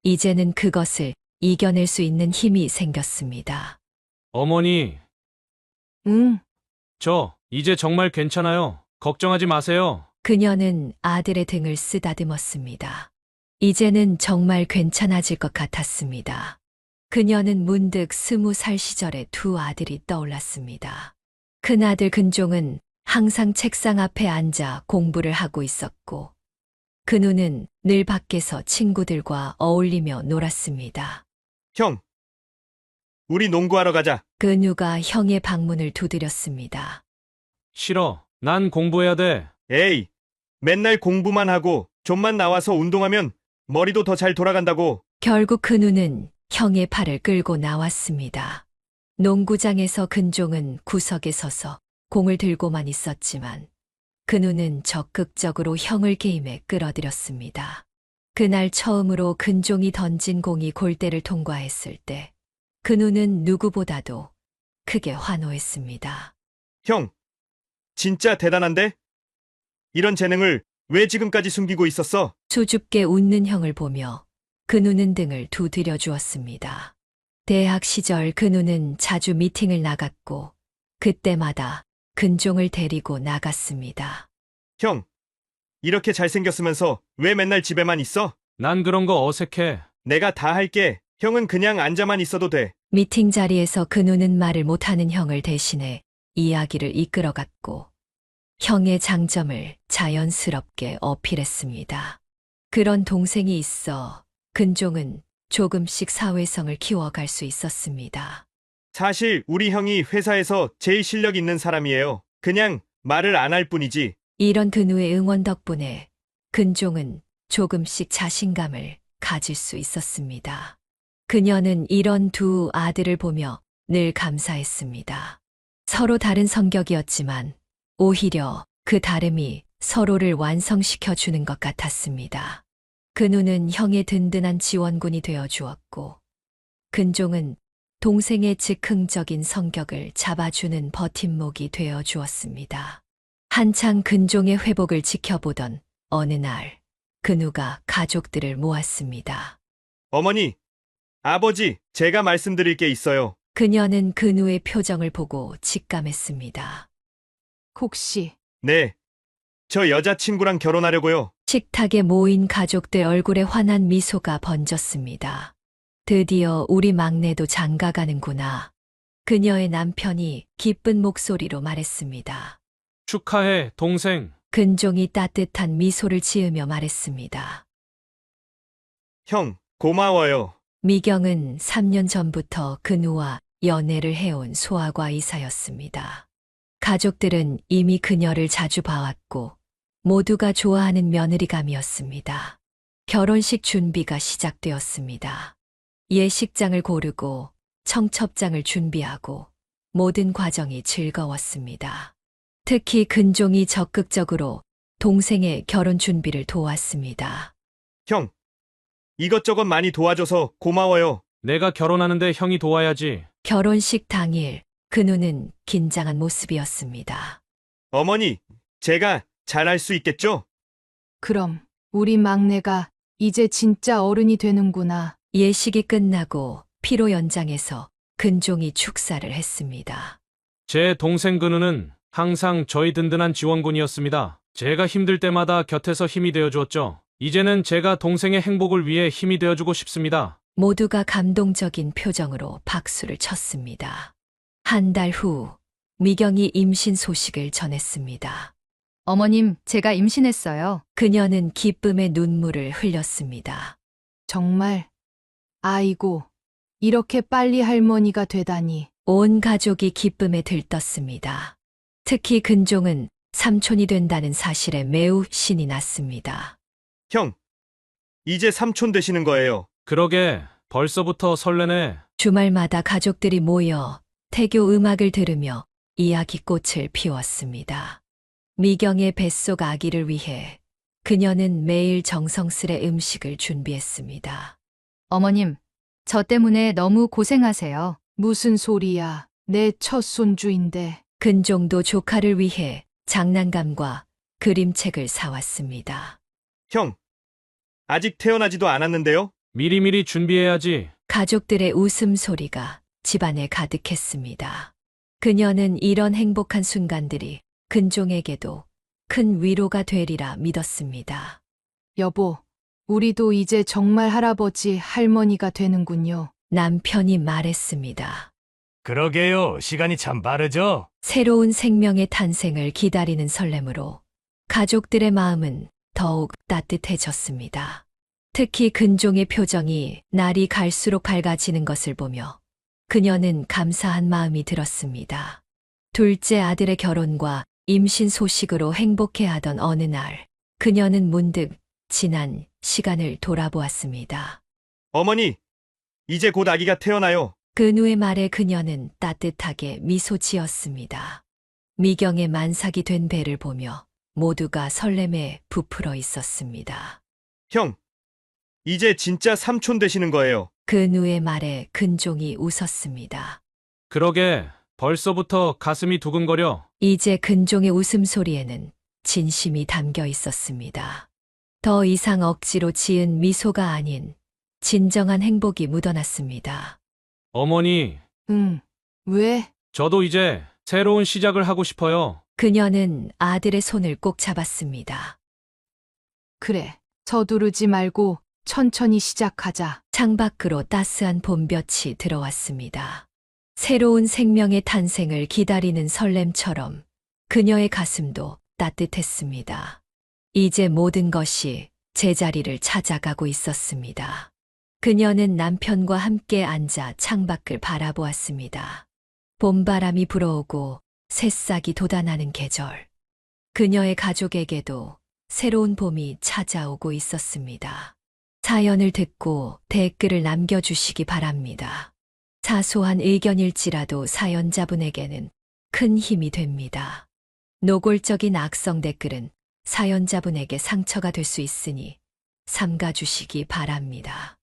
이제는 그것을 이겨낼 수 있는 힘이 생겼습니다. 어머니, 응, 저 이제 정말 괜찮아요. 걱정하지 마세요. 그녀는 아들의 등을 쓰다듬었습니다. 이제는 정말 괜찮아질 것 같았습니다. 그녀는 문득 20살 시절의 두 아들이 떠올랐습니다. 큰아들 근종은 항상 책상 앞에 앉아 공부를 하고 있었고, 근우는 늘 밖에서 친구들과 어울리며 놀았습니다. 형, 우리 농구하러 가자. 근우가 형의 방문을 두드렸습니다. 싫어. 난 공부해야 돼. 에이, 맨날 공부만 하고 좀만 나와서 운동하면 머리도 더 잘 돌아간다고. 결국 근우는 형의 팔을 끌고 나왔습니다. 농구장에서 근종은 구석에 서서 공을 들고만 있었지만 근우는 적극적으로 형을 게임에 끌어들였습니다. 그날 처음으로 근종이 던진 공이 골대를 통과했을 때 근우는 누구보다도 크게 환호했습니다. 형, 진짜 대단한데? 이런 재능을 왜 지금까지 숨기고 있었어? 수줍게 웃는 형을 보며 근우는 등을 두드려 주었습니다. 대학 시절 근우는 자주 미팅을 나갔고 그때마다 근종을 데리고 나갔습니다. 형, 이렇게 잘생겼으면서 왜 맨날 집에만 있어? 난 그런 거 어색해. 내가 다 할게. 형은 그냥 앉아만 있어도 돼. 미팅 자리에서 근우는 말을 못하는 형을 대신해 이야기를 이끌어갔고 형의 장점을 자연스럽게 어필했습니다. 그런 동생이 있어 근종은 조금씩 사회성을 키워갈 수 있었습니다. 사실 우리 형이 회사에서 제일 실력 있는 사람이에요. 그냥 말을 안 할 뿐이지. 이런 근우의 응원 덕분에 근종은 조금씩 자신감을 가질 수 있었습니다. 그녀는 이런 두 아들을 보며 늘 감사했습니다. 서로 다른 성격이었지만 오히려 그 다름이 서로를 완성시켜 주는 것 같았습니다. 근우는 형의 든든한 지원군이 되어 주었고 근종은 동생의 즉흥적인 성격을 잡아주는 버팀목이 되어 주었습니다. 한창 근종의 회복을 지켜보던 어느 날 근우가 가족들을 모았습니다. 어머니, 아버지, 제가 말씀드릴 게 있어요. 그녀는 근우의 표정을 보고 직감했습니다. 혹시 네. 저 여자친구랑 결혼하려고요. 식탁에 모인 가족들 얼굴에 환한 미소가 번졌습니다. 드디어 우리 막내도 장가가는구나. 그녀의 남편이 기쁜 목소리로 말했습니다. 축하해, 동생. 근종이 따뜻한 미소를 지으며 말했습니다. 형, 고마워요. 미경은 3년 전부터 근우와 연애를 해온 소아과 의사였습니다. 가족들은 이미 그녀를 자주 봐왔고 모두가 좋아하는 며느리감이었습니다. 결혼식 준비가 시작되었습니다. 예식장을 고르고 청첩장을 준비하고 모든 과정이 즐거웠습니다. 특히 근종이 적극적으로 동생의 결혼 준비를 도왔습니다. 형, 이것저것 많이 도와줘서 고마워요. 내가 결혼하는데 형이 도와야지. 결혼식 당일 근우는 긴장한 모습이었습니다. 어머니, 제가 잘할 수 있겠죠? 그럼 우리 막내가 이제 진짜 어른이 되는구나. 예식이 끝나고 피로 연장에서 근종이 축사를 했습니다. 제 동생 근우는 항상 저희 든든한 지원군이었습니다. 제가 힘들 때마다 곁에서 힘이 되어주었죠. 이제는 제가 동생의 행복을 위해 힘이 되어주고 싶습니다. 모두가 감동적인 표정으로 박수를 쳤습니다. 한 달 후 미경이 임신 소식을 전했습니다. 어머님, 제가 임신했어요. 그녀는 기쁨의 눈물을 흘렸습니다. 정말? 아이고, 이렇게 빨리 할머니가 되다니. 온 가족이 기쁨에 들떴습니다. 특히 근종은 삼촌이 된다는 사실에 매우 신이 났습니다. 형, 이제 삼촌 되시는 거예요. 그러게, 벌써부터 설레네. 주말마다 가족들이 모여 태교 음악을 들으며 이야기꽃을 피웠습니다. 미경의 뱃속 아기를 위해 그녀는 매일 정성스레 음식을 준비했습니다. 어머님, 저 때문에 너무 고생하세요. 무슨 소리야. 내 첫 손주인데. 근종도 조카를 위해 장난감과 그림책을 사왔습니다. 형, 아직 태어나지도 않았는데요? 미리미리 준비해야지. 가족들의 웃음소리가 집안에 가득했습니다. 그녀는 이런 행복한 순간들이 근종에게도 큰 위로가 되리라 믿었습니다. 여보, 우리도 이제 정말 할아버지, 할머니가 되는군요. 남편이 말했습니다. 그러게요. 시간이 참 빠르죠? 새로운 생명의 탄생을 기다리는 설렘으로 가족들의 마음은 더욱 따뜻해졌습니다. 특히 근종의 표정이 날이 갈수록 밝아지는 것을 보며 그녀는 감사한 마음이 들었습니다. 둘째 아들의 결혼과 임신 소식으로 행복해하던 어느 날, 그녀는 문득 지난 시간을 돌아보았습니다. 어머니, 이제 곧 아기가 태어나요. 근우의 말에 그녀는 따뜻하게 미소 지었습니다. 미경의 만삭이 된 배를 보며 모두가 설렘에 부풀어 있었습니다. 형, 이제 진짜 삼촌 되시는 거예요. 근우의 말에 근종이 웃었습니다. 그러게 벌써부터 가슴이 두근거려. 이제 근종의 웃음소리에는 진심이 담겨 있었습니다. 더 이상 억지로 지은 미소가 아닌 진정한 행복이 묻어났습니다. 어머니, 응. 왜? 저도 이제 새로운 시작을 하고 싶어요. 그녀는 아들의 손을 꼭 잡았습니다. 그래. 서두르지 말고 천천히 시작하자. 창밖으로 따스한 봄볕이 들어왔습니다. 새로운 생명의 탄생을 기다리는 설렘처럼 그녀의 가슴도 따뜻했습니다. 이제 모든 것이 제자리를 찾아가고 있었습니다. 그녀는 남편과 함께 앉아 창밖을 바라보았습니다. 봄바람이 불어오고 새싹이 돋아나는 계절. 그녀의 가족에게도 새로운 봄이 찾아오고 있었습니다. 사연을 듣고 댓글을 남겨주시기 바랍니다. 사소한 의견일지라도 사연자분에게는 큰 힘이 됩니다. 노골적인 악성 댓글은 사연자분에게 상처가 될 수 있으니 삼가주시기 바랍니다.